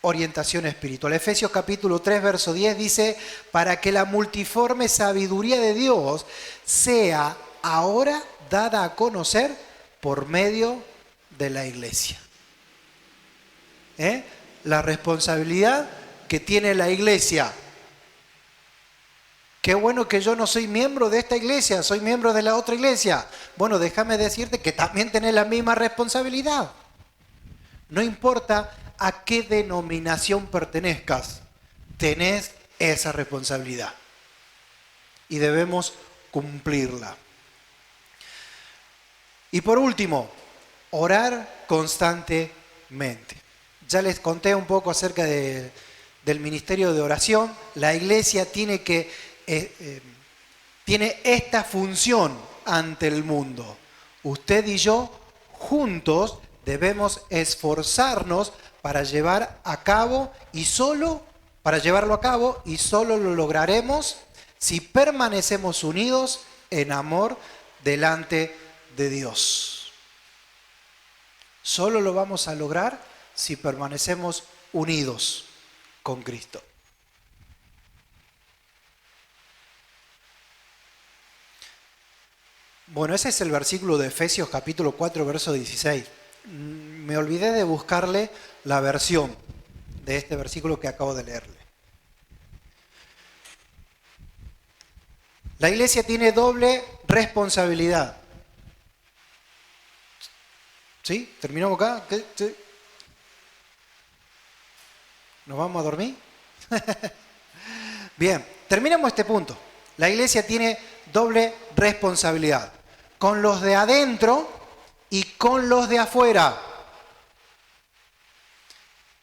orientación espiritual. Efesios capítulo 3, verso 10 dice, para que la multiforme sabiduría de Dios sea ahora dada a conocer por medio de la iglesia. La responsabilidad que tiene la iglesia. Qué bueno que yo no soy miembro de esta iglesia, soy miembro de la otra iglesia. Bueno, déjame decirte que también tenés la misma responsabilidad. No importa a qué denominación pertenezcas, tenés esa responsabilidad. Y debemos cumplirla. Y por último, orar constantemente. Ya les conté un poco acerca del ministerio de oración. La iglesia tiene esta función ante el mundo. Usted y yo juntos debemos esforzarnos para llevarlo a cabo y solo lo lograremos si permanecemos unidos en amor delante de Dios. Solo lo vamos a lograr si permanecemos unidos con Cristo. Bueno, ese es el versículo de Efesios capítulo 4, verso 16. Me olvidé de buscarle la versión de este versículo que acabo de leerle. La iglesia tiene doble responsabilidad. ¿Sí? ¿Terminamos acá? ¿Sí? ¿Nos vamos a dormir? Bien, terminamos este punto. La iglesia tiene doble responsabilidad. Con los de adentro y con los de afuera.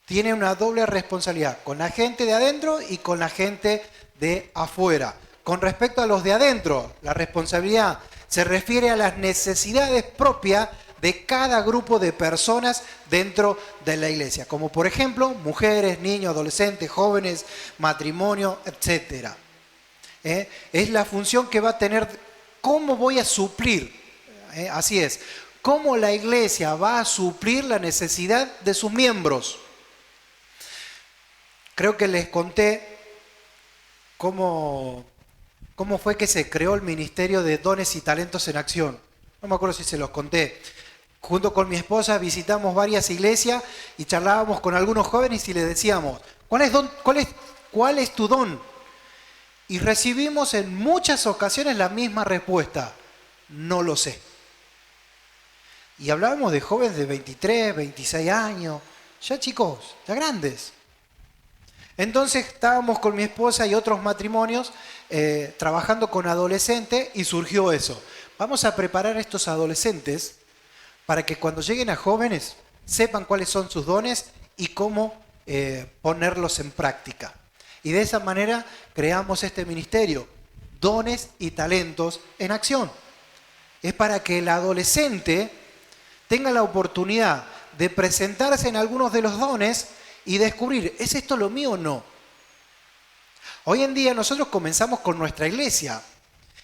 Tiene una doble responsabilidad. Con la gente de adentro y con la gente de afuera. Con respecto a los de adentro, la responsabilidad se refiere a las necesidades propias de cada grupo de personas dentro de la iglesia, como por ejemplo mujeres, niños, adolescentes, jóvenes, matrimonio, etc. Es la función que va a tener, ¿cómo voy a suplir? Así es, ¿cómo la iglesia va a suplir la necesidad de sus miembros? Creo que les conté cómo fue que se creó el Ministerio de Dones y Talentos en Acción. No me acuerdo si se los conté. Junto con mi esposa visitamos varias iglesias y charlábamos con algunos jóvenes y les decíamos, ¿cuál es tu don? Y recibimos en muchas ocasiones la misma respuesta, no lo sé. Y hablábamos de jóvenes de 23, 26 años, ya chicos, ya grandes. Entonces estábamos con mi esposa y otros matrimonios trabajando con adolescentes y surgió eso. Vamos a preparar a estos adolescentes para que cuando lleguen a jóvenes sepan cuáles son sus dones y cómo ponerlos en práctica. Y de esa manera creamos este ministerio, Dones y Talentos en Acción. Es para que el adolescente tenga la oportunidad de presentarse en algunos de los dones y descubrir, ¿es esto lo mío o no? Hoy en día nosotros comenzamos con nuestra iglesia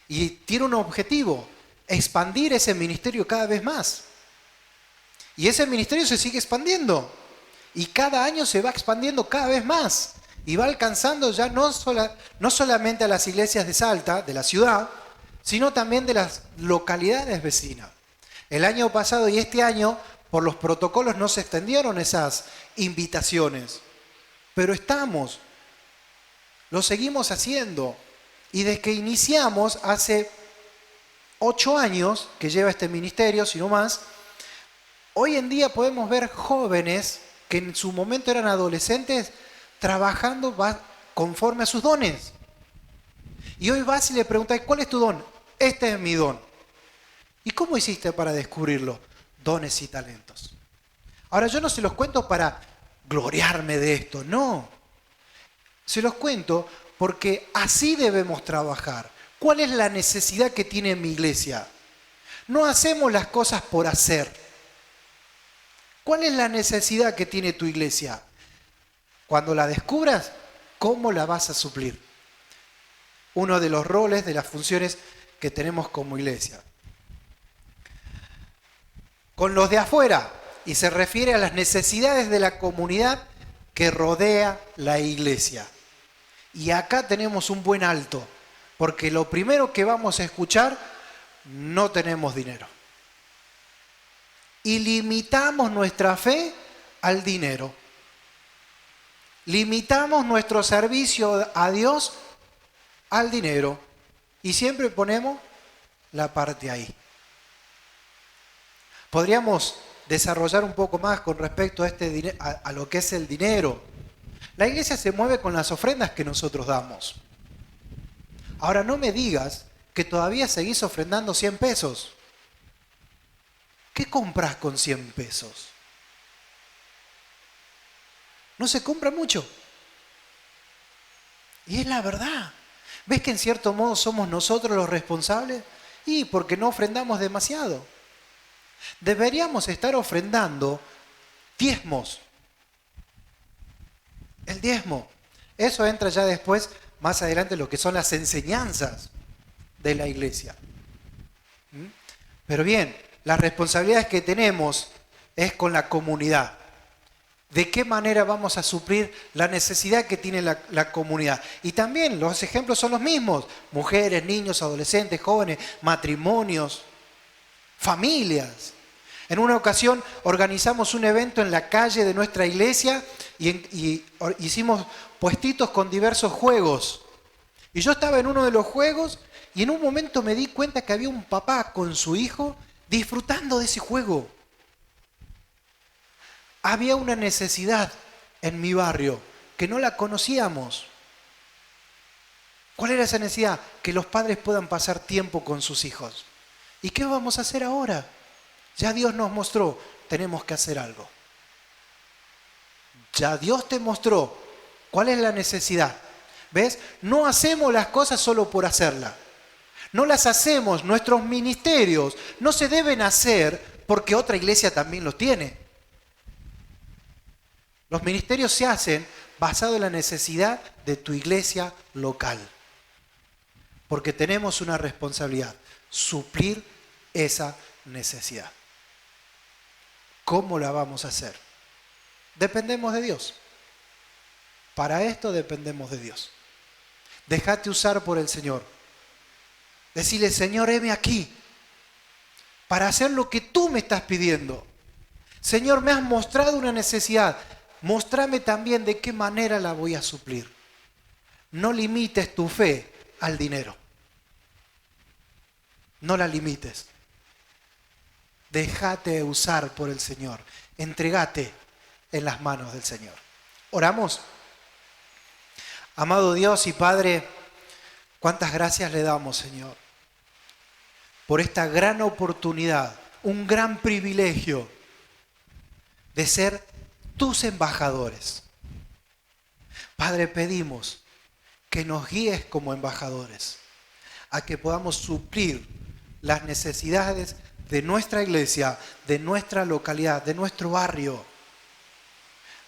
y tiene un objetivo, expandir ese ministerio cada vez más. Y ese ministerio se sigue expandiendo. Y cada año se va expandiendo cada vez más. Y va alcanzando ya no solamente a las iglesias de Salta, de la ciudad, sino también de las localidades vecinas. El año pasado y este año, por los protocolos, no se extendieron esas invitaciones. Pero lo seguimos haciendo. Y desde que iniciamos, hace 8 años que lleva este ministerio, si no más, hoy en día podemos ver jóvenes que en su momento eran adolescentes trabajando conforme a sus dones. Y hoy vas y le preguntas, ¿cuál es tu don? Este es mi don. ¿Y cómo hiciste para descubrirlo? Dones y talentos. Ahora, yo no se los cuento para gloriarme de esto, no. Se los cuento porque así debemos trabajar. ¿Cuál es la necesidad que tiene mi iglesia? No hacemos las cosas por hacer. ¿Cuál es la necesidad que tiene tu iglesia? Cuando la descubras, ¿cómo la vas a suplir? Uno de los roles, de las funciones que tenemos como iglesia. Con los de afuera, y se refiere a las necesidades de la comunidad que rodea la iglesia. Y acá tenemos un buen alto, porque lo primero que vamos a escuchar, no tenemos dinero. Y limitamos nuestra fe al dinero. Limitamos nuestro servicio a Dios al dinero. Y siempre ponemos la parte ahí. Podríamos desarrollar un poco más con respecto a lo que es el dinero. La iglesia se mueve con las ofrendas que nosotros damos. Ahora no me digas que todavía seguís ofrendando 100 pesos. ¿Qué compras con 100 pesos? No se compra mucho. Y es la verdad. ¿Ves que en cierto modo somos nosotros los responsables? Y porque no ofrendamos demasiado. Deberíamos estar ofrendando diezmos. El diezmo. Eso entra ya después, más adelante, lo que son las enseñanzas de la iglesia. Pero bien, las responsabilidades que tenemos es con la comunidad. ¿De qué manera vamos a suplir la necesidad que tiene la comunidad? Y también los ejemplos son los mismos. Mujeres, niños, adolescentes, jóvenes, matrimonios, familias. En una ocasión organizamos un evento en la calle de nuestra iglesia y hicimos puestitos con diversos juegos. Y yo estaba en uno de los juegos y en un momento me di cuenta que había un papá con su hijo disfrutando de ese juego. Había una necesidad en mi barrio que no la conocíamos. ¿Cuál era esa necesidad? Que los padres puedan pasar tiempo con sus hijos. ¿Y qué vamos a hacer ahora? Ya Dios nos mostró, tenemos que hacer algo. Ya Dios te mostró cuál es la necesidad. ¿Ves? No hacemos las cosas solo por hacerlas. No las hacemos, nuestros ministerios no se deben hacer porque otra iglesia también los tiene. Los ministerios se hacen basados en la necesidad de tu iglesia local. Porque tenemos una responsabilidad, suplir esa necesidad. ¿Cómo la vamos a hacer? Dependemos de Dios. Para esto dependemos de Dios. Déjate usar por el Señor. Decirle, Señor, heme aquí para hacer lo que tú me estás pidiendo. Señor, me has mostrado una necesidad. Móstrame también de qué manera la voy a suplir. No limites tu fe al dinero. No la limites. Déjate usar por el Señor. Entrégate en las manos del Señor. Oramos. Amado Dios y Padre, cuántas gracias le damos, Señor, por esta gran oportunidad, un gran privilegio de ser tus embajadores. Padre, pedimos que nos guíes como embajadores, a que podamos suplir las necesidades de nuestra iglesia, de nuestra localidad, de nuestro barrio.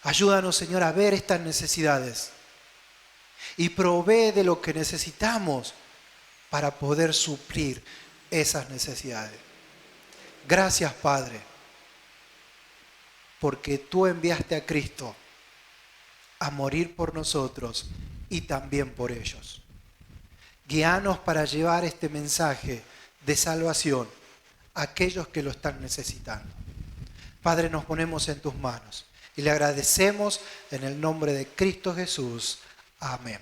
Ayúdanos, Señor, a ver estas necesidades y provee de lo que necesitamos para poder suplir esas necesidades. Gracias, Padre, porque tú enviaste a Cristo a morir por nosotros y también por ellos. Guíanos para llevar este mensaje de salvación a aquellos que lo están necesitando. Padre, nos ponemos en tus manos y le agradecemos en el nombre de Cristo Jesús. Amén.